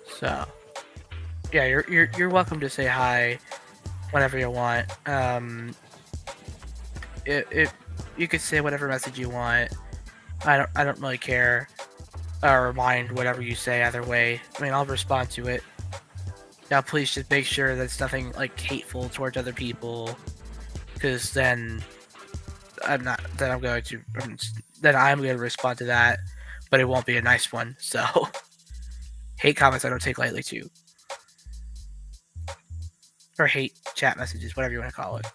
So, yeah, you're welcome to say hi whenever you want. It you could say whatever message you want. I don't really care or mind whatever you say either way. I mean, I'll respond to it. Now, please just make sure that's nothing like hateful towards other people, because then I'm not. Then I'm going to. Then I'm going to respond to that, but it won't be a nice one. So, hate comments I don't take lightly too, or hate chat messages, whatever you want to call it.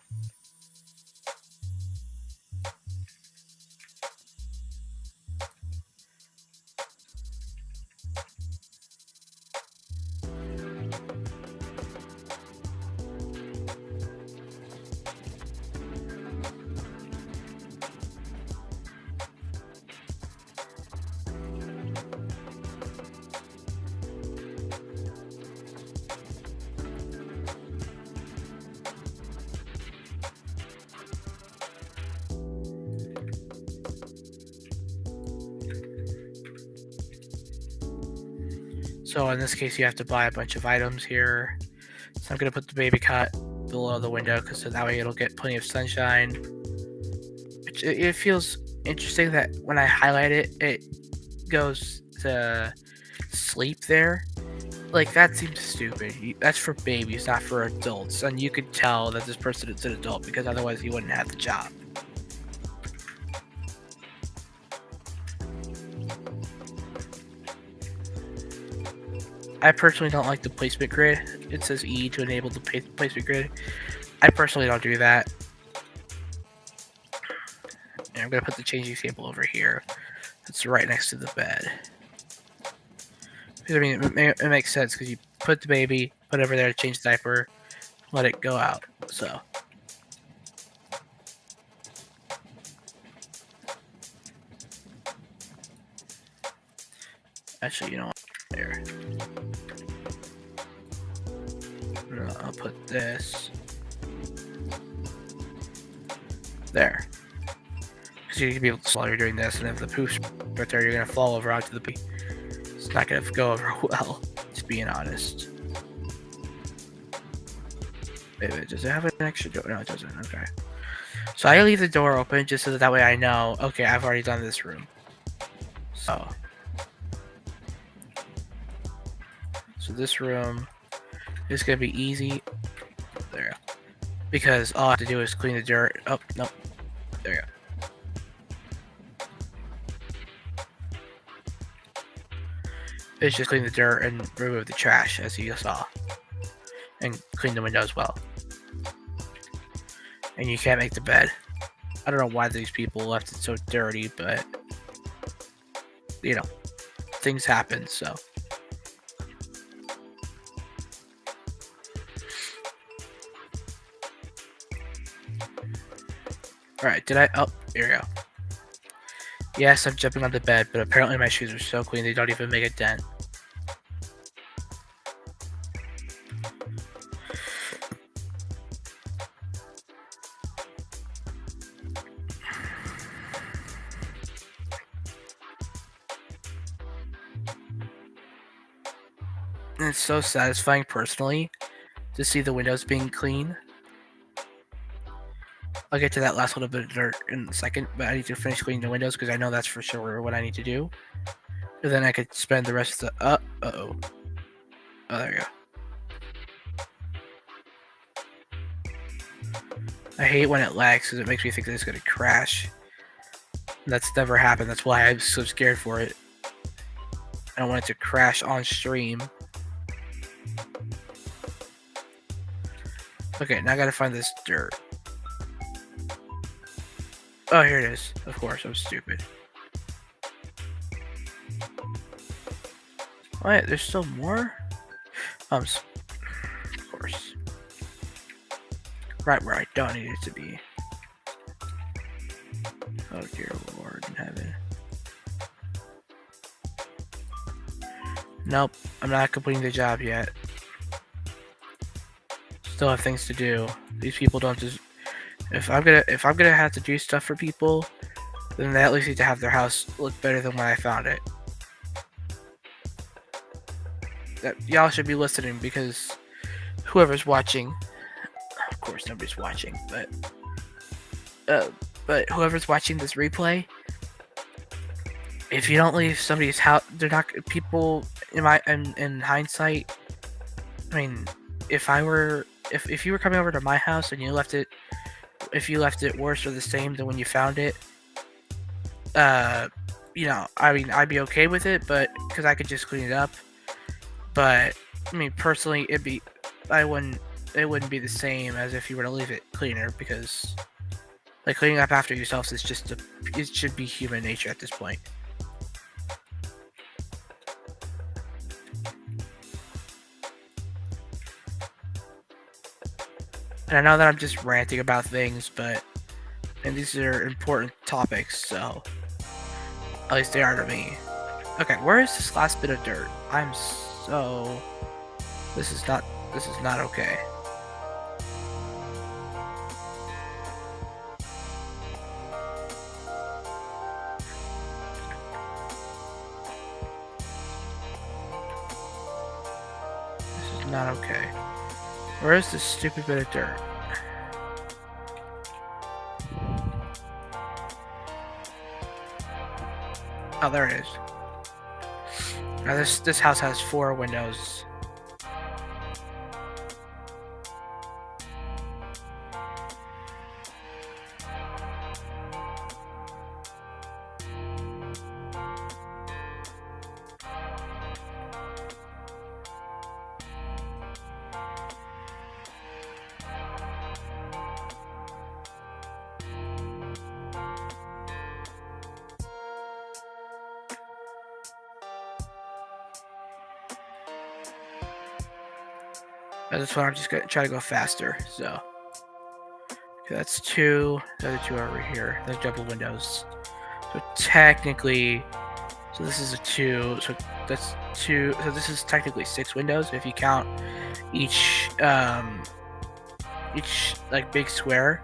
So in this case, you have to buy a bunch of items here. So I'm going to put the baby cot below the window because that way it'll get plenty of sunshine. It feels interesting that when I highlight it, it goes to sleep there. Like, that seems stupid. That's for babies, not for adults. And you could tell that this person is an adult because otherwise he wouldn't have the job. I personally don't like the placement grid. It says E to enable the placement grid. I personally don't do that. And I'm going to put the changing table over here. It's right next to the bed. Because, I mean, it makes sense because you put the baby, put it over there to change the diaper, let it go out. So. Actually, you know what? There. I'll put this there. Because you can be able to while you're doing this, and if the poof's right there, you're going to fall over onto the pee. It's not going to go over well, just being honest. Wait, does it have an extra door? No, it doesn't. Okay. So I leave the door open just so that way I know, okay, I've already done this room. So this room is going to be easy. There. Because all I have to do is clean the dirt. Oh, no. There you go. It's just clean the dirt and remove the trash, as you saw. And clean the window as well. And you can't make the bed. I don't know why these people left it so dirty, but you know, things happen, so. Alright, did I? Oh, here we go. Yes, I'm jumping on the bed, but apparently my shoes are so clean they don't even make a dent. And it's so satisfying personally to see the windows being clean. I'll get to that last little bit of dirt in a second, but I need to finish cleaning the windows because I know that's for sure what I need to do. And then I could spend the rest of the... uh-oh. Oh, there we go. I hate when it lags because it makes me think that it's going to crash. And that's never happened. That's why I'm so scared for it. I don't want it to crash on stream. Okay, now I gotta find this dirt. Oh, here it is. Of course, I'm stupid. Wait, there's still more? Of course. Right where I don't need it to be. Oh dear Lord in heaven. Nope, I'm not completing the job yet. Still have things to do. These people don't just... If I'm gonna have to do stuff for people, then they at least need to have their house look better than when I found it. That y'all should be listening because whoever's watching, of course nobody's watching, but whoever's watching this replay, if you don't leave somebody's house, they're not people. In hindsight, I mean, if you were coming over to my house and you left it, if you left it worse or the same than when you found it, you know, I mean, I'd be okay with it, but because I could just clean it up. But I mean, personally, it wouldn't be the same as if you were to leave it cleaner, because like cleaning up after yourselves is just it should be human nature at this point. And I know that I'm just ranting about things, and these are important topics, so at least they are to me. Okay, where is this last bit of dirt? This is not okay. This is not okay. Where is this stupid bit of dirt? Oh, there it is. Now this house has 4 windows. At this point, I'm just gonna try to go faster. So, okay, that's 2. The other 2 are over here. There's double windows. So technically, this is a 2. So that's 2. So this is technically 6 windows if you count each like big square.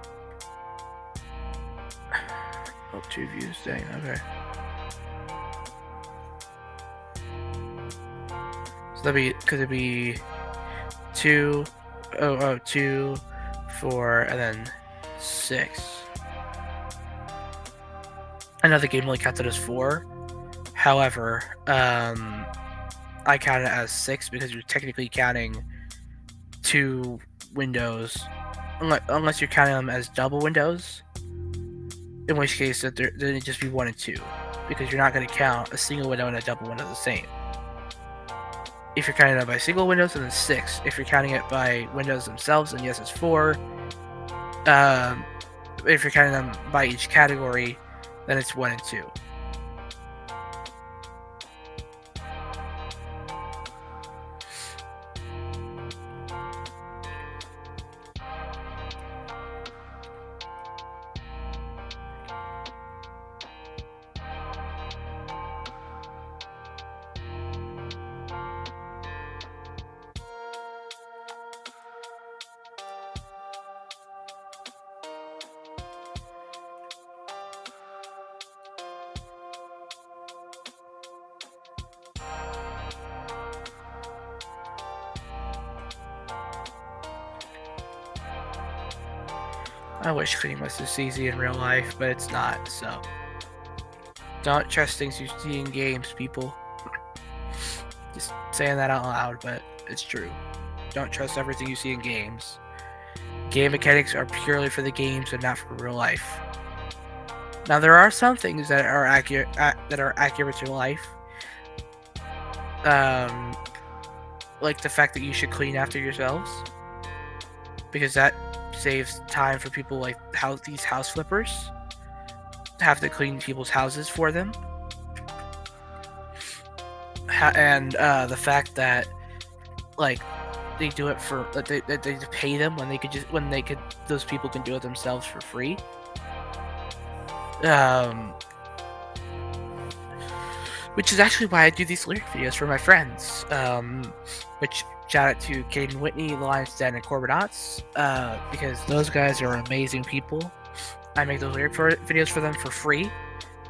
Oh, 2 views. Dang. Okay. So it'd be 2, 2, 4, and then 6. I know the game only counted as 4. However, I count it as 6 because you're technically counting 2 windows, unless you're counting them as double windows. In which case, then it'd just be 1 and 2, because you're not going to count a single window and a double window the same. If you're counting it by single windows, then it's 6. If you're counting it by windows themselves, then yes, it's 4. If you're counting them by each category, then it's 1 and 2. I wish cleaning was this easy in real life, but it's not, so. Don't trust things you see in games, people. Just saying that out loud, but it's true. Don't trust everything you see in games. Game mechanics are purely for the games and not for real life. Now, there are some things that are accurate to life. Like the fact that you should clean after yourselves, because that saves time for people like these house flippers to have to clean people's houses for them. And the fact that like they do it for they pay them when those people can do it themselves for free. Which is actually why I do these lyric videos for my friends. Which shout out to Caden Whitney, Lion's Den, and Corbinots, because those guys are amazing people. I make those lyric videos for them for free,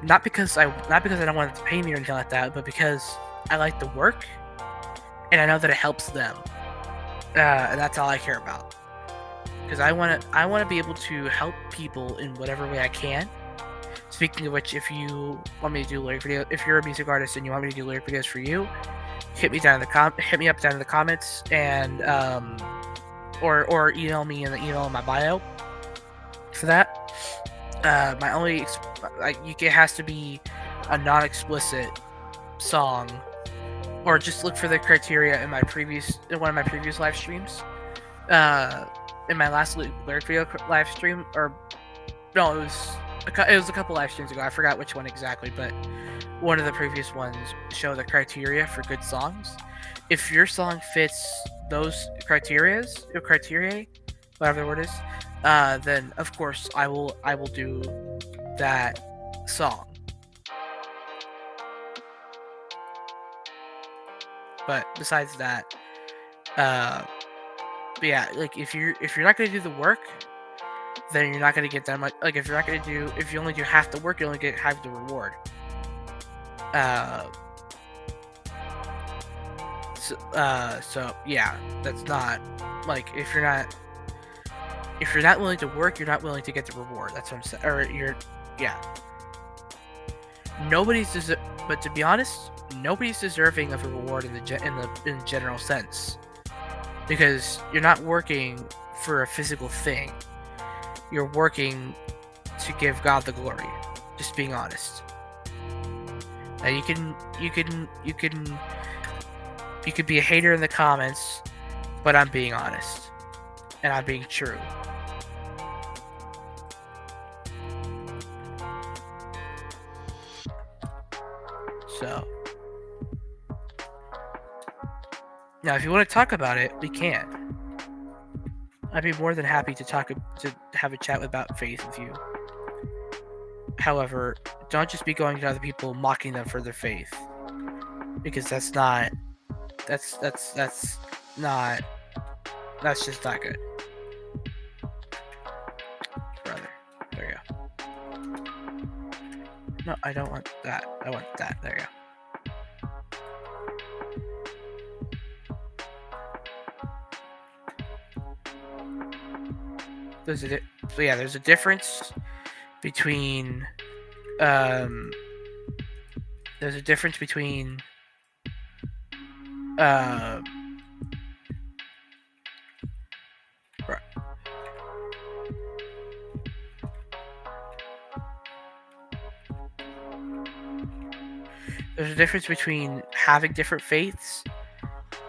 not because I don't want them to pay me or anything like that, but because I like the work, and I know that it helps them, and that's all I care about. Because I want to be able to help people in whatever way I can. Speaking of which, if you want me to do lyric video, if you're a music artist and you want me to do lyric videos for you, hit me up down in the comments, and or email me in the email in my bio for that. My only it has to be a non-explicit song, or just look for the criteria in one of my previous live streams. In my last lyric video live stream, or no, it was a couple live streams ago. I forgot which one exactly, but one of the previous ones show the criteria for good songs. If your song fits those criteria, whatever the word is, then of course I will do that song. But besides that, but yeah, like if you're not gonna do the work, then you're not gonna get that much. Like if you only do half the work, you only get half the reward. So yeah, that's not like if you're not willing to work, you're not willing to get the reward. That's what I'm saying. Or but to be honest, nobody's deserving of a reward in the general sense, because you're not working for a physical thing. You're working to give God the glory. Just being honest. Now you could be a hater in the comments, but I'm being honest, and I'm being true. So now, if you want to talk about it, we can. I'd be more than happy to have a chat about faith with you. However, don't just be going to other people mocking them for their faith, because that's just not good. Brother, there you go. No, I don't want that. I want that. There you go. There's a difference between there's a difference between there's a difference between having different faiths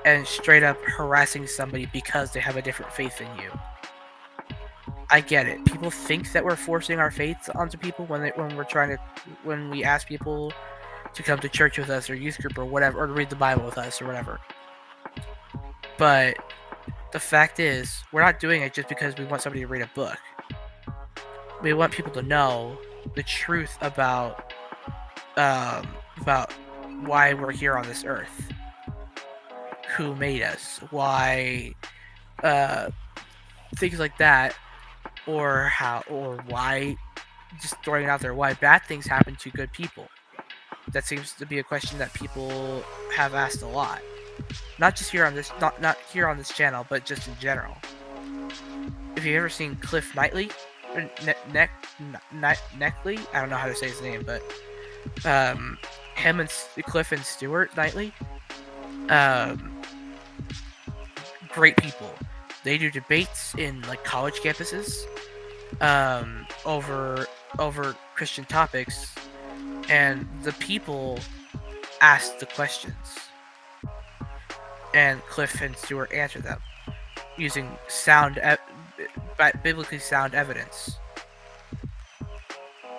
and straight up harassing somebody because they have a different faith than you. I get it. People think that we're forcing our faiths onto people when we ask people to come to church with us or youth group or whatever, or to read the Bible with us or whatever. But the fact is, we're not doing it just because we want somebody to read a book. We want people to know the truth about why we're here on this earth, who made us, why, things like that. Or why, just throwing it out there, why bad things happen to good people. That seems to be a question that people have asked a lot. Not just here on this, not here on this channel, but just in general. If you've ever seen Cliff Knightley, Neckley. I don't know how to say his name, but him and Cliff and Stuart Knightley, um, great people. They do debates in like college campuses, over Christian topics, and the people ask the questions, and Cliff and Stuart answer them using biblically sound evidence.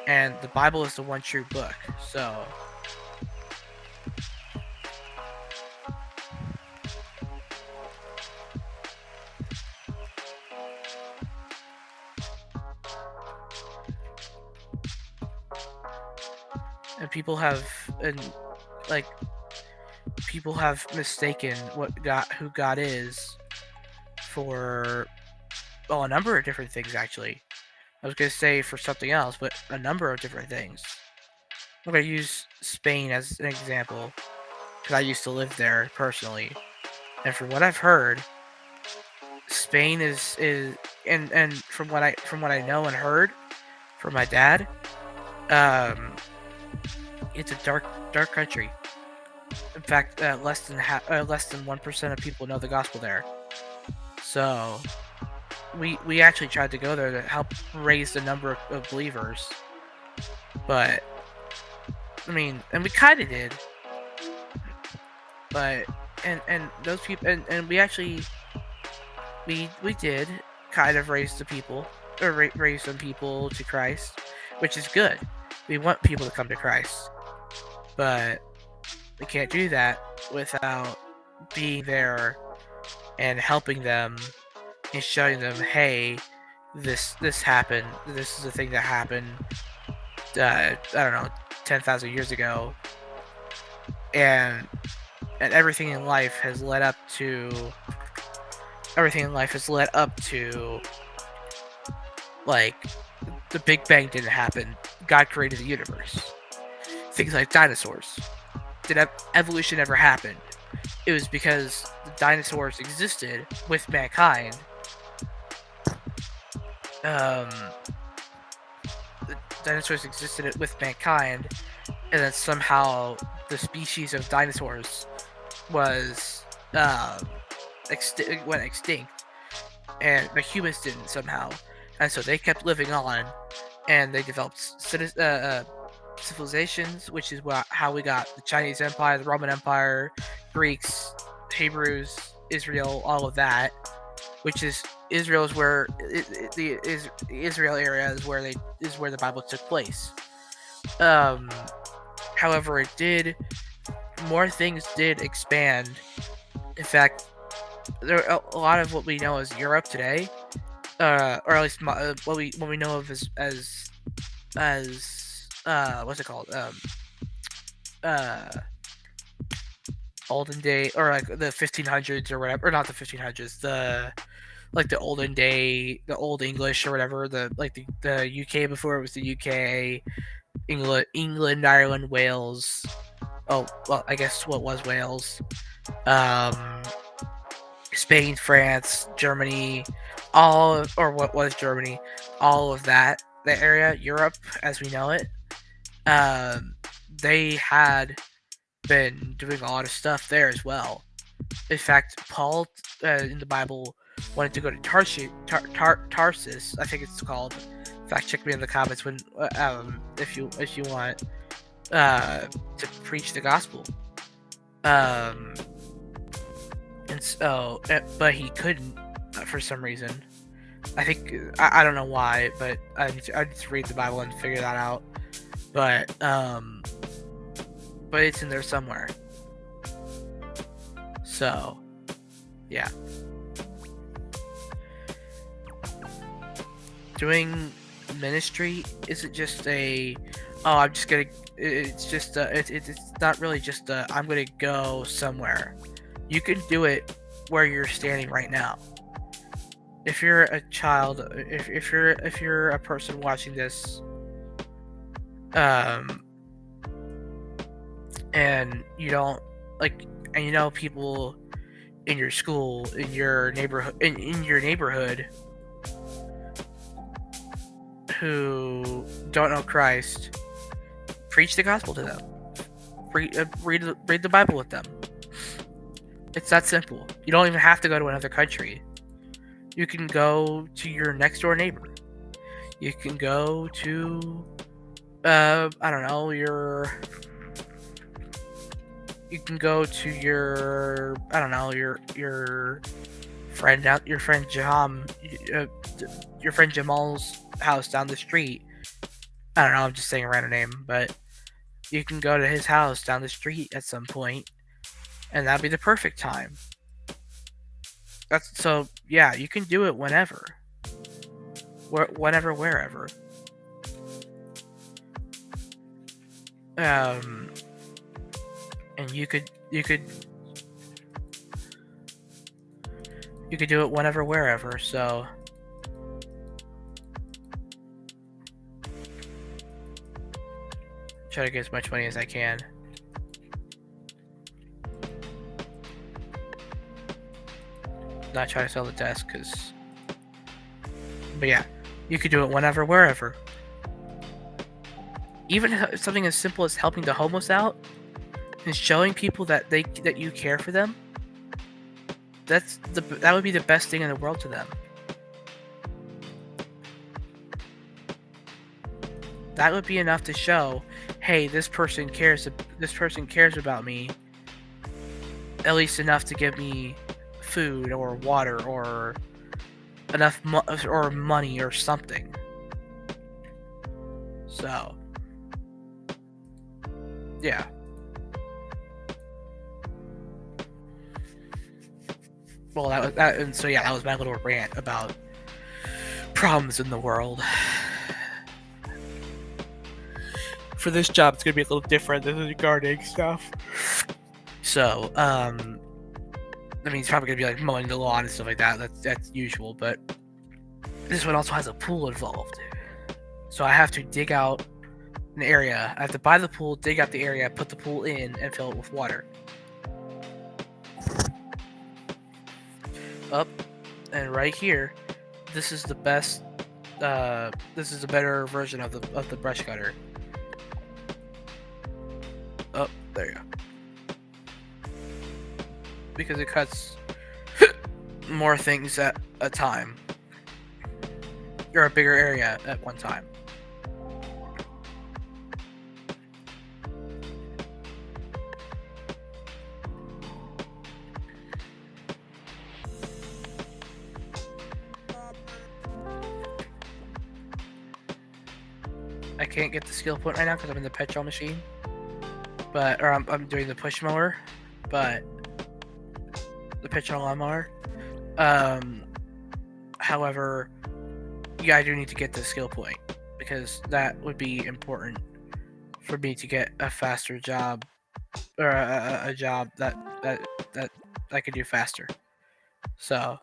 And the Bible is the one true book. So and people have mistaken who God is for a number of different things. Actually, I was gonna say for something else, but a number of different things. I'm gonna use Spain as an example because I used to live there personally, and from what I've heard, Spain is and from what I know and heard from my dad, um, it's a dark country. In fact, less than 1% of people know the gospel there. So we actually tried to go there to help raise the number of believers, but I mean, and we kind of did, but and those people and we actually we did kind of raise the people or raise some people to Christ, which is good. We want people to come to Christ, but we can't do that without being there and helping them and showing them, hey, this happened. This is a thing that happened. I don't know, 10,000 years ago, and everything in life has led up to. Like, the Big Bang didn't happen. God created the universe. Things like dinosaurs. Did evolution ever happen? It was because the dinosaurs existed with mankind. The dinosaurs existed with mankind, and then somehow the species of dinosaurs was went extinct, and the humans didn't somehow, and so they kept living on, and they developed civilizations, which is how we got the Chinese Empire, the Roman Empire, Greeks, Hebrews, Israel, all of that. Which is Israel is where the Israel area is where the Bible took place. However, more things did expand. In fact, there are a lot of what we know as Europe today, or at least what we know of as what's it called? Olden day, or like the 1500s or whatever, or not the 1500s, the olden day, the old English or whatever, the UK before it was the UK, England, Ireland, Wales. Oh, well, I guess what was Wales, Spain, France, Germany, or what was Germany, all of that area, Europe as we know it. They had been doing a lot of stuff there as well. In fact, Paul in the Bible wanted to go to Tarsus, I think it's called. Fact check me in the comments when if you want to preach the gospel. And so, but he couldn't for some reason. I think I don't know why, but I need to read the Bible and figure that out. But it's in there somewhere. So, yeah. Doing ministry isn't just it's not really just I'm gonna go somewhere. You can do it where you're standing right now. If you're a child, if you're a person watching this, and you don't and you know people in your school, in your neighborhood, who don't know Christ, preach the gospel to them. Read the Bible with them. It's that simple. You don't even have to go to another country. You can go to your next door neighbor. You can go to, I don't know, you can go to your, I don't know, your friend Jamal's house down the street. I don't know, I'm just saying a random name, but you can go to his house down the street at some point, and that'd be the perfect time. So yeah, you can do it whenever, wherever. And you could do it whenever, wherever. So try to get as much money as I can. Not try to sell the desk, but yeah, you could do it whenever, wherever. Even something as simple as helping the homeless out and showing people that you care for them. That would be the best thing in the world to them. That would be enough to show, hey, this person cares about me. At least enough to give me food or water or enough or money or something. So yeah. Well, that was my little rant about problems in the world. For this job, it's gonna be a little different than the gardening stuff. So, I mean, it's probably gonna be like mowing the lawn and stuff like that. That's usual, but this one also has a pool involved. So I have to dig out an area. I have to buy the pool, dig out the area, put the pool in, and fill it with water. Up, and right here, this is the best. This is a better version of the brush cutter. Oh, there you go. Because it cuts more things at a time, or a bigger area at one time. I can't get the skill point right now because I'm in the petrol machine, or I'm doing the push mower, but the petrol lawnmower. However, yeah, I do need to get the skill point because that would be important for me to get a faster job, or a job that I could do faster. So.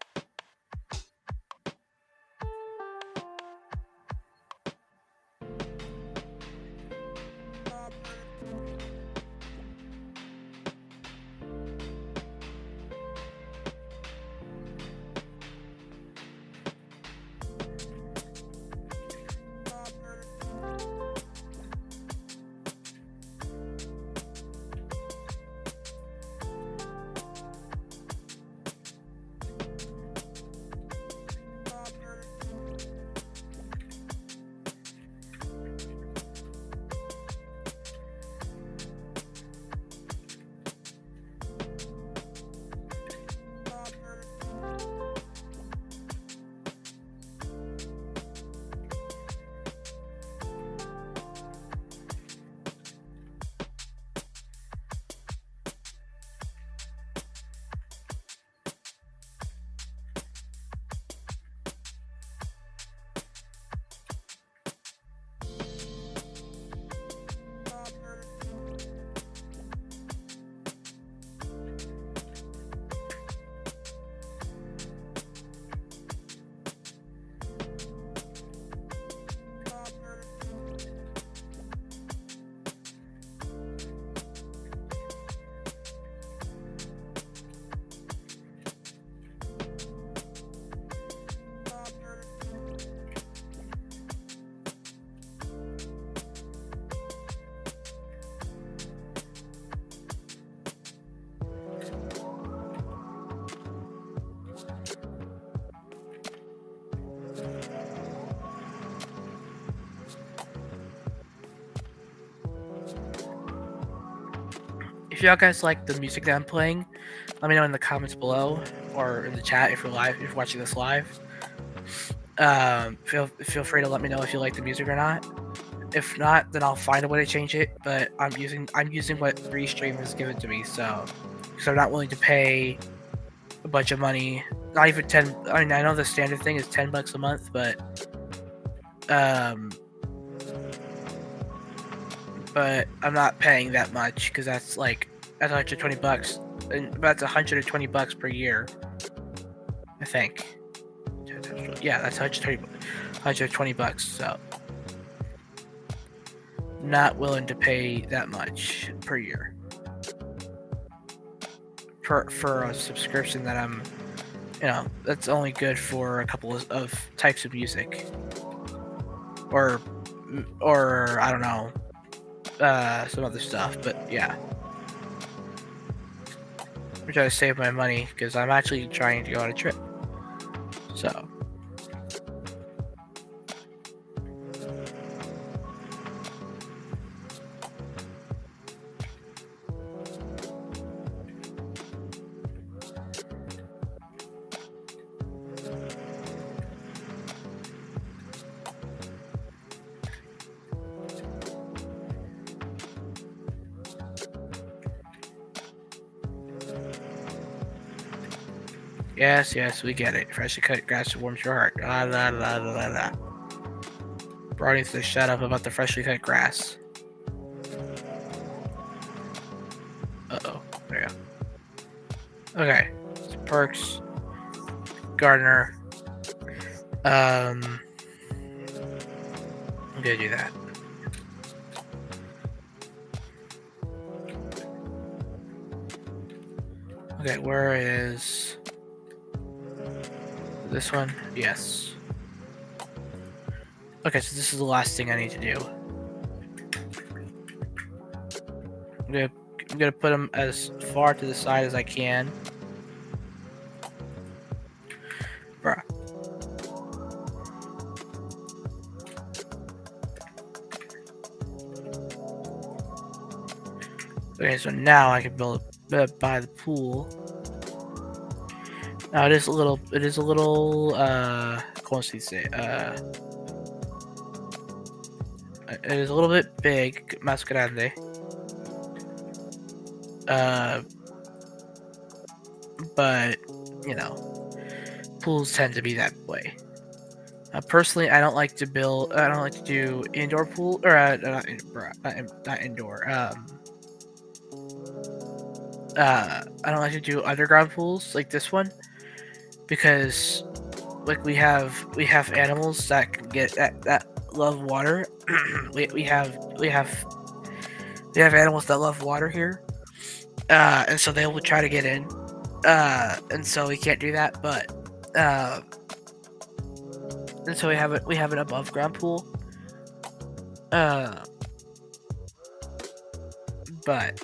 if y'all guys like the music that I'm playing, let me know in the comments below or in the chat if you're watching this live. Feel free to let me know if you like the music or not. If not, then I'll find a way to change it. But I'm using what Restream has given to me, so because I'm not willing to pay a bunch of money. Not even 10. I mean, I know the standard thing is $10 a month, but I'm not paying that much because that's $120, and that's $120 per year, I think. Yeah, that's $120. So, not willing to pay that much per year for a subscription that I'm, that's only good for a couple of types of music, or I don't know, some other stuff. But yeah, I'm trying to save my money because I'm actually trying to go on a trip. So. Yes, we get it. Freshly cut grass warms your heart. La la la la la. Bro needs to shut up about the freshly cut grass. Uh-oh. There we go. Okay. So perks. Gardener. I'm gonna do that. Okay, where is this one? Yes. Okay, so this is the last thing I need to do. I'm gonna put them as far to the side as I can. Bruh. Okay, so now I can by the pool. Now it is a little, ¿cómo se dice? It is a little bit big, más grande. But, pools tend to be that way. Personally, I don't like to do indoor pool, or not indoor. I don't like to do underground pools like this one because, like, we have animals that can get that love water. we have animals that love water here, and so they will try to get in, and so we can't do that. But and so we have an above ground pool, but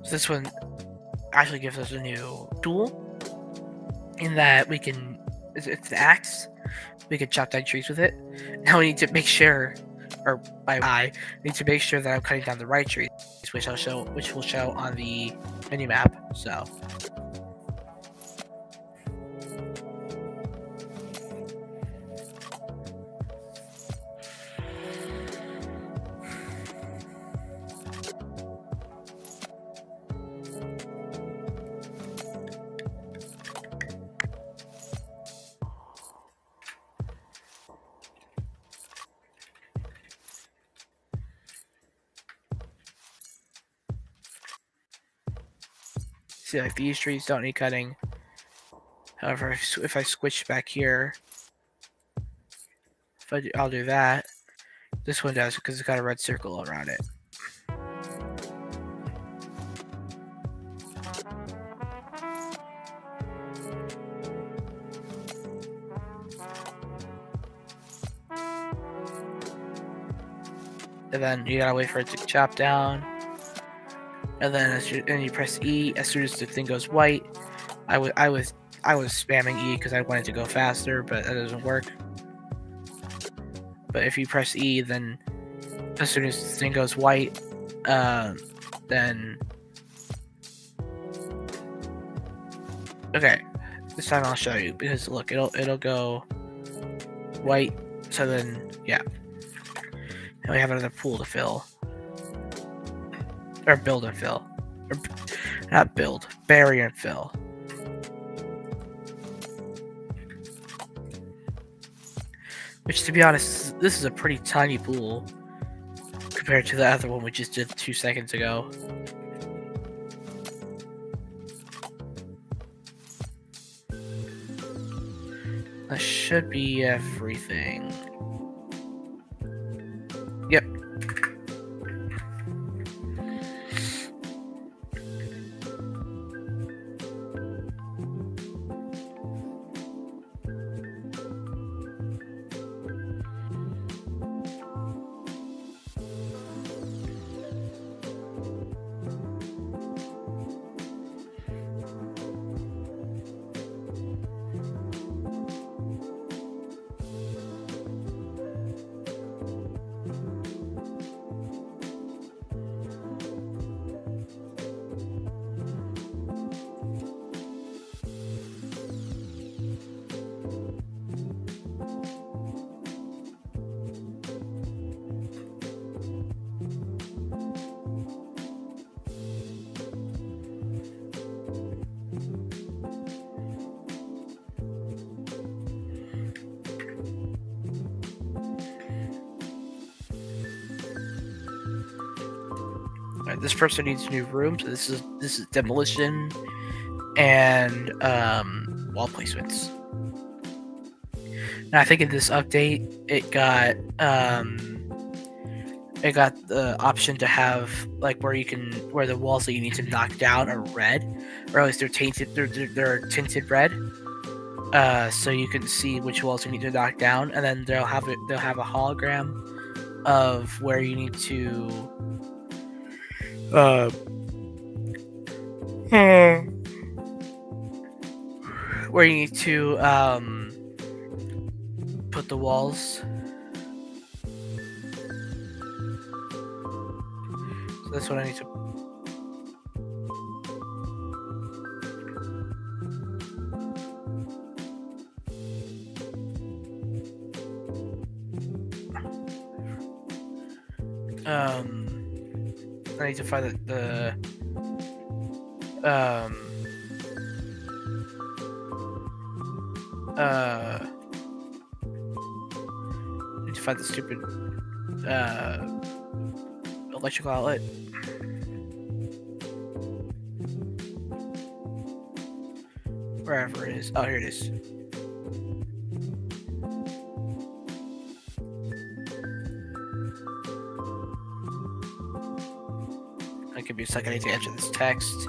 So this one actually gives us a new tool in that we can, it's the axe. We can chop down trees with it. Now we need to make sure, or I need to make sure that I'm cutting down the right trees, which will show on the mini map. So. See, like, these trees don't need cutting. However, if I switch back here, I'll do that. This one does because it's got a red circle around it. and then you gotta wait for it to chop down. And then you press E as soon as the thing goes white. I was spamming E because I wanted to go faster, but that doesn't work. But if you press E, then as soon as the thing goes white, then okay. This time I'll show you because look, it'll go white. So then yeah, and we have another pool to fill, or build and fill, or not build, bury and fill. Which, to be honest, this is a pretty tiny pool compared to the other one we just did 2 seconds ago. That should be everything. Yep. This person needs new rooms. This is demolition and wall placements. Now I think in this update it got the option to have like where the walls that you need to knock down are red, or at least they're tainted. They're tinted red. So you can see which walls you need to knock down, and then they'll have a hologram of where you need to where you need to put the walls. So that's what I need to. I need to find the need to find the stupid electrical outlet. Wherever it is. Oh, here it is. I'll give you a second. I need to enter this text.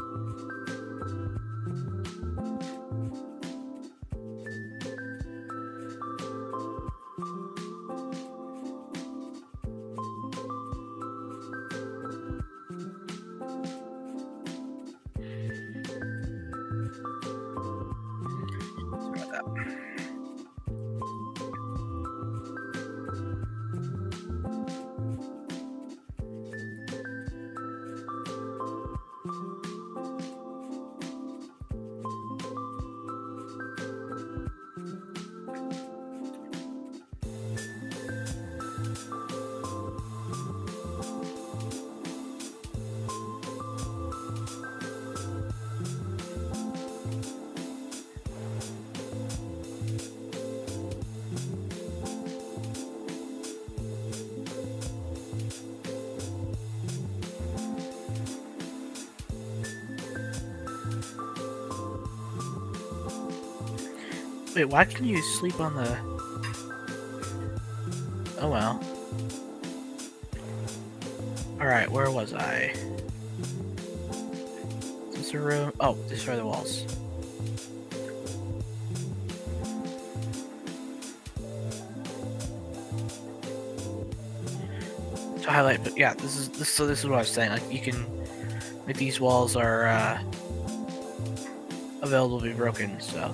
Wait, why can you sleep on the... Oh well. Alright, where was I? Is this a room? Oh, these are the walls. to highlight. But yeah, this is what I was saying. Like you can, like these walls are available to be broken. So.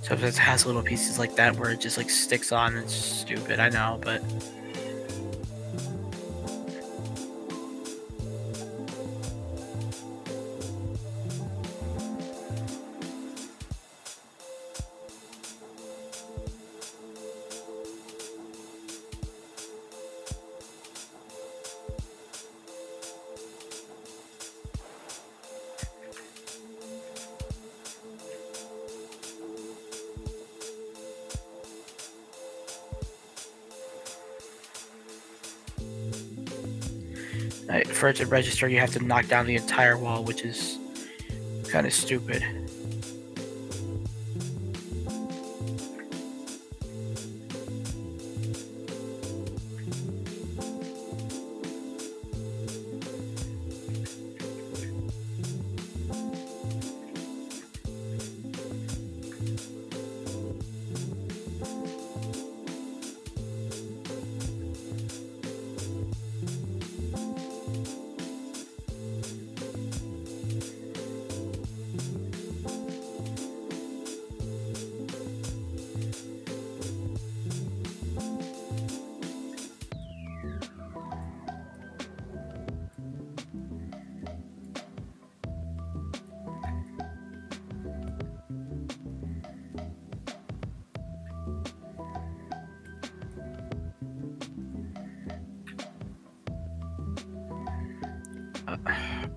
Sometimes it has little pieces like that where it just like sticks on. It's stupid, I know, but for it to register, you have to knock down the entire wall, which is kind of stupid.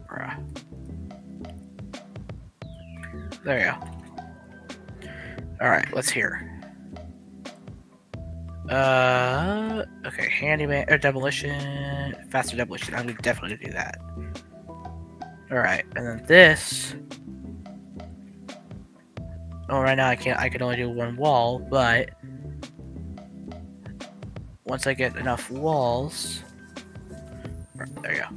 Bruh. There you go. Alright, let's hear. Okay, handyman, or demolition, faster demolition. I'm gonna definitely do that. Alright, and then this. Oh, right now I can only do one wall, but once I get enough walls, there you go.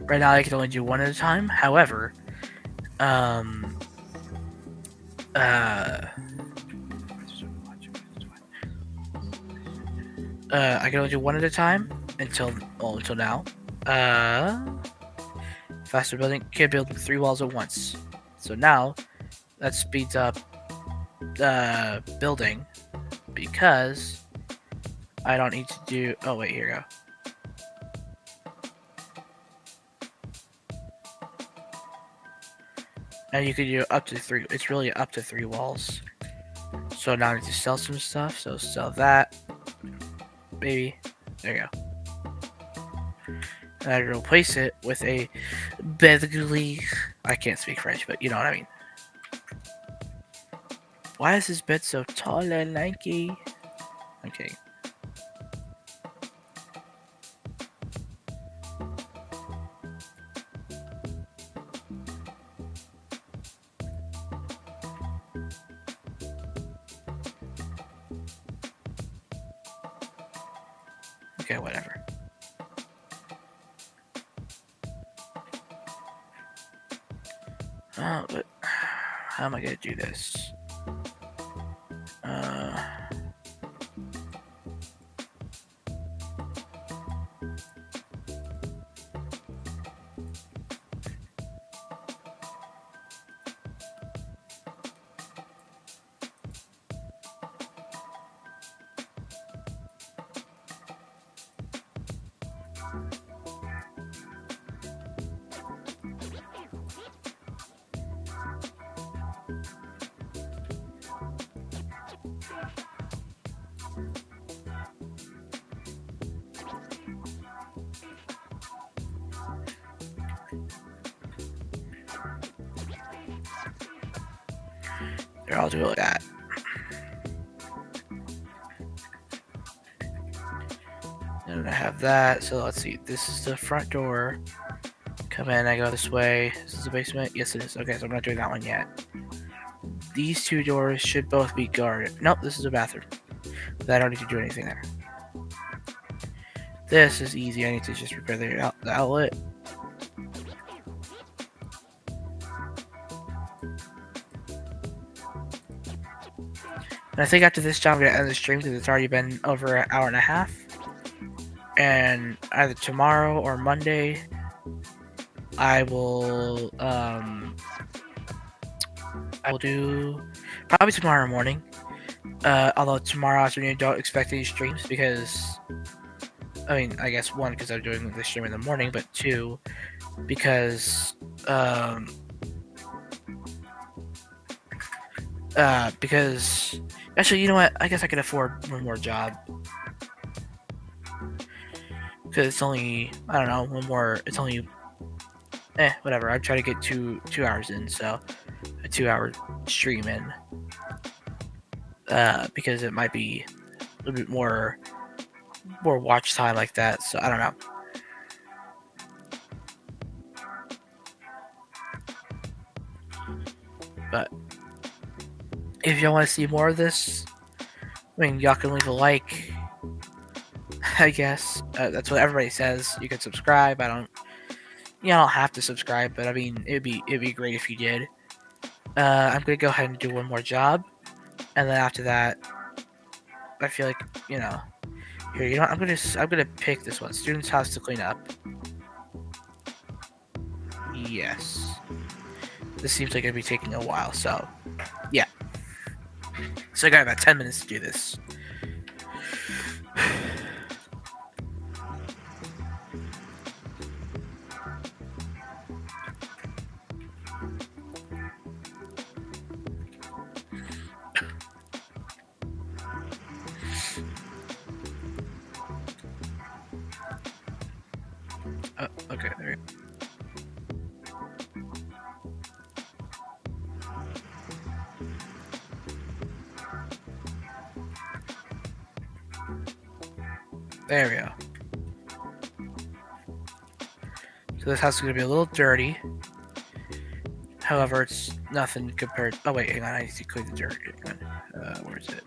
Right now I can only do one at a time. However, I can only do one at a time until now. Faster building can build 3 walls at once. So now that speeds up building because I don't need to do. Oh wait, here we go. And you could do up to 3. It's really up to 3 walls. So now I need to sell some stuff. So sell that, baby. There you go. And I replace it with a bedgly. I can't speak French, but you know what I mean. Why is this bed so tall and lanky? Okay. Okay, whatever. Oh, but how am I gonna do this? Here, I'll do it like that. And I have that. So let's see. This is the front door. Come in. I go this way. This is the basement. Yes, it is. Okay, so I'm not doing that one yet. These two doors should both be guarded. Nope, this is a bathroom. But I don't need to do anything there. This is easy. I need to just repair the outlet. And I think after this job, I'm going to end the stream because it's already been over an hour and a half. And either tomorrow or Monday, I will do probably tomorrow morning. Although tomorrow afternoon, don't expect any streams because, I mean, I guess one, because I'm doing the stream in the morning, but two, because actually, you know what? I guess I could afford one more job. Because it's only, I don't know, one more, it's only, whatever. I'm trying to get two hours in, so a 2-hour stream in. Because it might be a little bit more watch time like that, so I don't know. But if y'all want to see more of this, I mean, y'all can leave a like. I guess that's what everybody says. You can subscribe. I don't have to subscribe, but I mean, it'd be great if you did. I'm gonna go ahead and do one more job, and then after that, I feel like here. You know what? I'm gonna pick this one. Student's house to clean up. Yes. This seems like it'll be taking a while, so yeah. So I got about 10 minutes to do this. Okay, there. There we go. So this house is going to be a little dirty. However, it's nothing compared... Oh, wait, hang on. I need to clean the dirt. Where is it?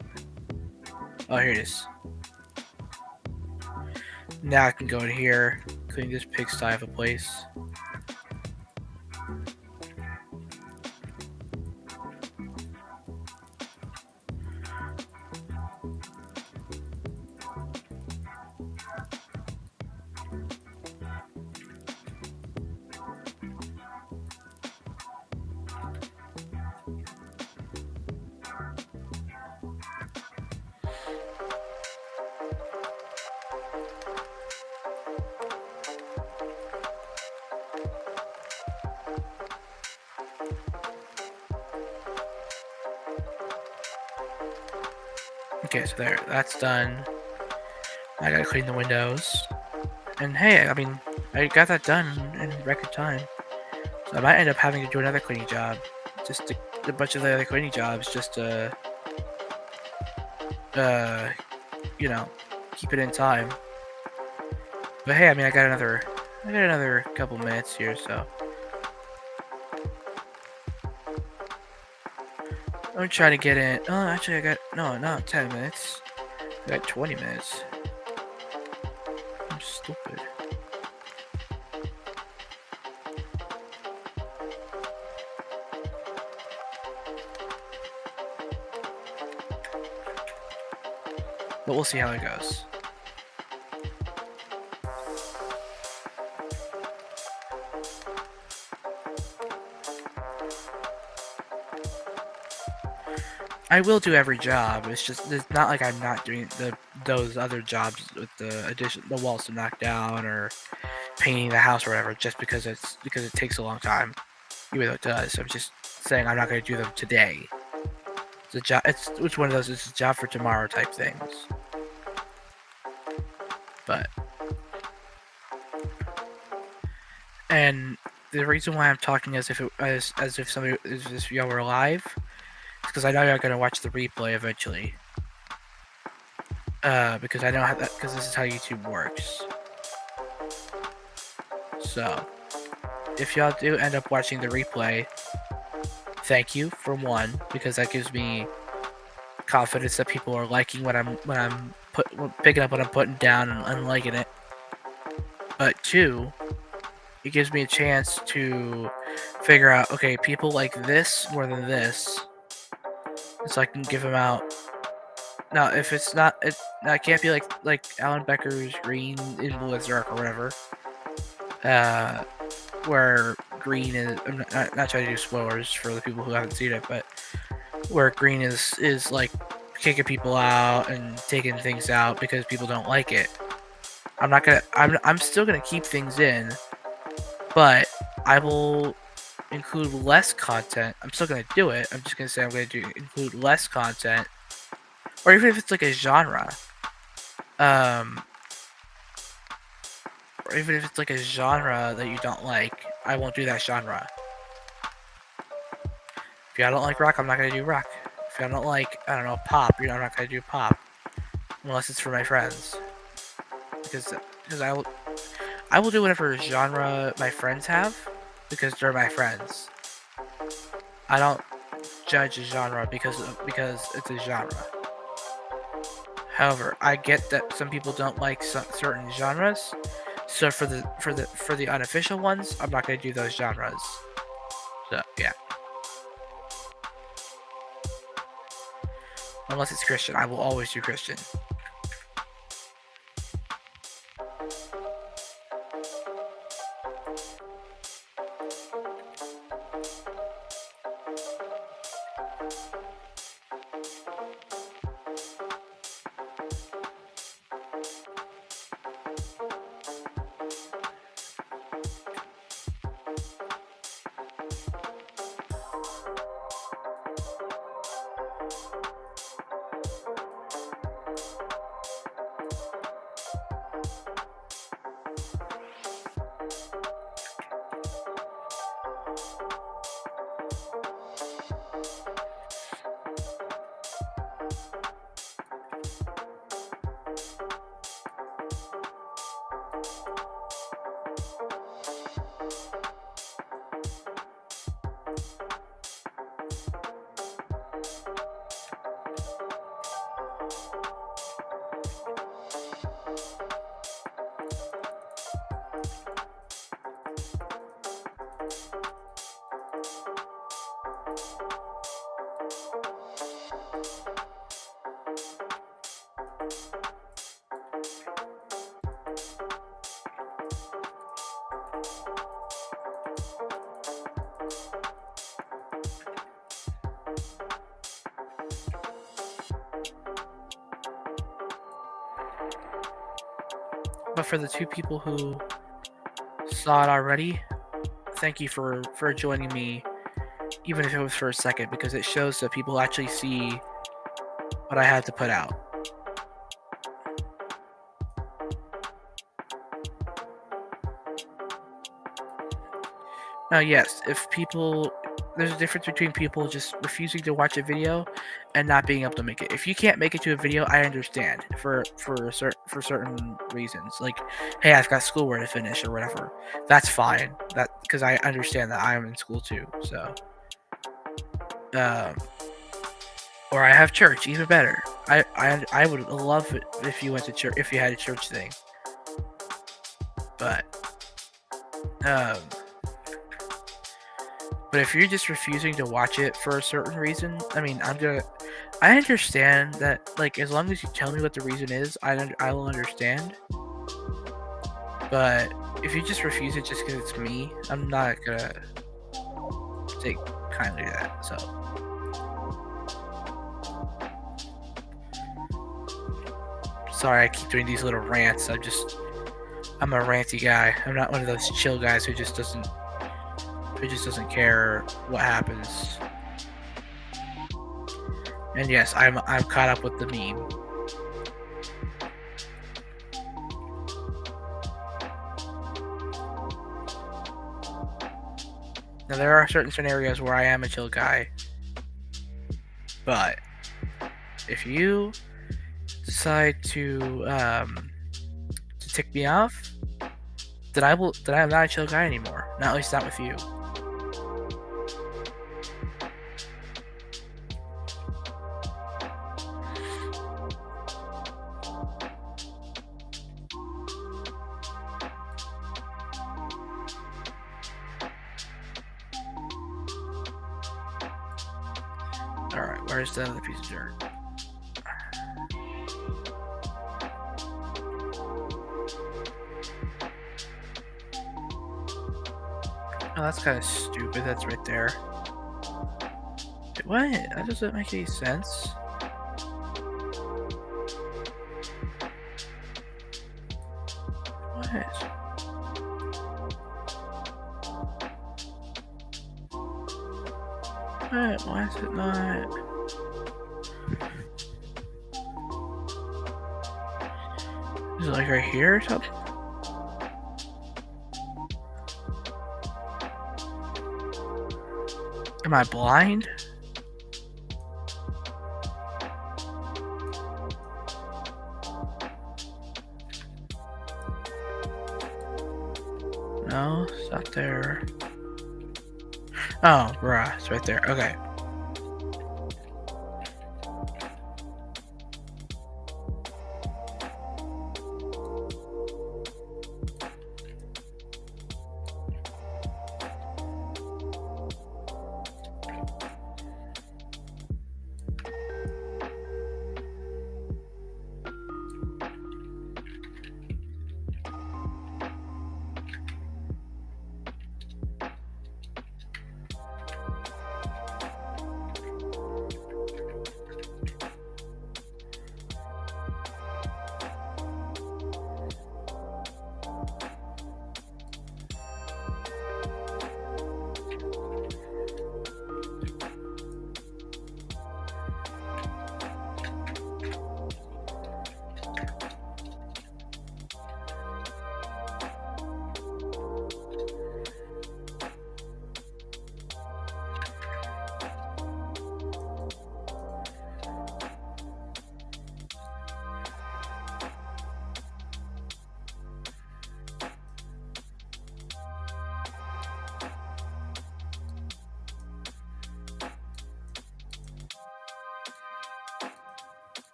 Oh, here it is. Now I can go in here, clean this pigsty of a place. Okay, so there, that's done. I gotta clean the windows. And hey, I mean, I got that done in record time. So I might end up having to do another cleaning job. Just a bunch of the other cleaning jobs, just to, keep it in time. But hey, I mean, I got another couple minutes here, so. I'm trying to get in. Oh, actually, I got not 10 minutes. I got 20 minutes. I'm stupid. But we'll see how it goes. I will do every job. It's not like I'm not doing those other jobs with the walls to knock down or painting the house or whatever, just because it takes a long time. Even though it does, I'm just saying I'm not going to do them today. It's a job. It's one of those. It's a job for tomorrow type things. But and the reason why I'm talking as if y'all were live is because I know you're gonna watch the replay eventually. Because I know how that, because this is how YouTube works. So, if y'all do end up watching the replay, thank you for one, because that gives me confidence that people are liking what I'm picking up what I'm putting down and liking it. But two, it gives me a chance to figure out, okay, people like this more than this, so I can give them out. Now, if it's not, it can't be like Alan Becker's Green in Blue Dark or whatever, where green is. I'm not trying to do spoilers for the people who haven't seen it, but where green is like kicking people out and taking things out because people don't like it. I'm not gonna. I'm still gonna keep things in, but I will include less content. I'm still gonna do it. I'm just gonna say I'm gonna include less content, or even if it's like a genre, or even if it's like a genre that you don't like, I won't do that genre. If y'all don't like rock, I'm not gonna do rock. If y'all don't like, I don't know, pop, I'm not gonna do pop, unless it's for my friends, because I will do whatever genre my friends have, because they're my friends. I don't judge a genre because it's a genre. However, I get that some people don't like certain genres, so for the unofficial ones, I'm not gonna do those genres. So yeah, unless it's Christian, I will always do Christian. But for the two people who saw it already, thank you for joining me, even if it was for a second, because it shows that people actually see what I had to put out. Now, yes, there's a difference between people just refusing to watch a video and not being able to make it. If you can't make it to a video, I understand for certain reasons. Like, hey, I've got schoolwork to finish or whatever. That's fine. Because I understand that I'm in school too. So, or I have church, even better. I would love it if you went to church, if you had a church thing. But if you're just refusing to watch it for a certain reason, I mean, I understand that, like, as long as you tell me what the reason is, I will understand. But if you just refuse it just because it's me, I'm not gonna take kindly to that, so. Sorry, I keep doing these little rants. I'm a ranty guy. I'm not one of those chill guys who just doesn't care what happens. And yes, I'm caught up with the meme. Now there are certain scenarios where I am a chill guy. But if you decide to tick me off, then I'm not a chill guy anymore. Not at least not with you. Alright, where's the other piece of dirt? Oh, that's kind of stupid. That's right there. Wait, what? That doesn't make any sense. What? What? Why is it not? Is it like right here or something? Am I blind? No, it's not there. Oh, bruh, it's right there. Okay.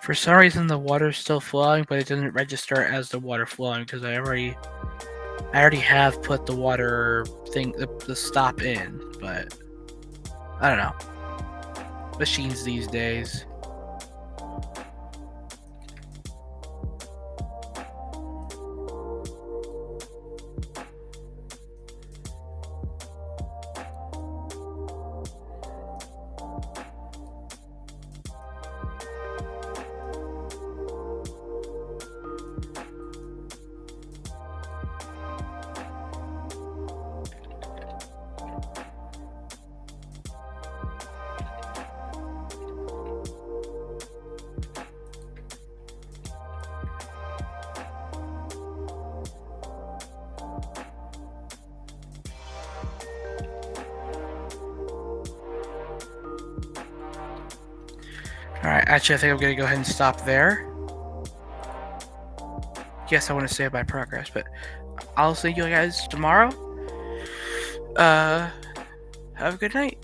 For some reason, the water's still flowing, but it doesn't register as the water flowing because I already have put the water thing, the stop in, but I don't know. Machines these days. Alright, actually I think I'm gonna go ahead and stop there. Yes, I want to save my progress, but I'll see you guys tomorrow. Have a good night.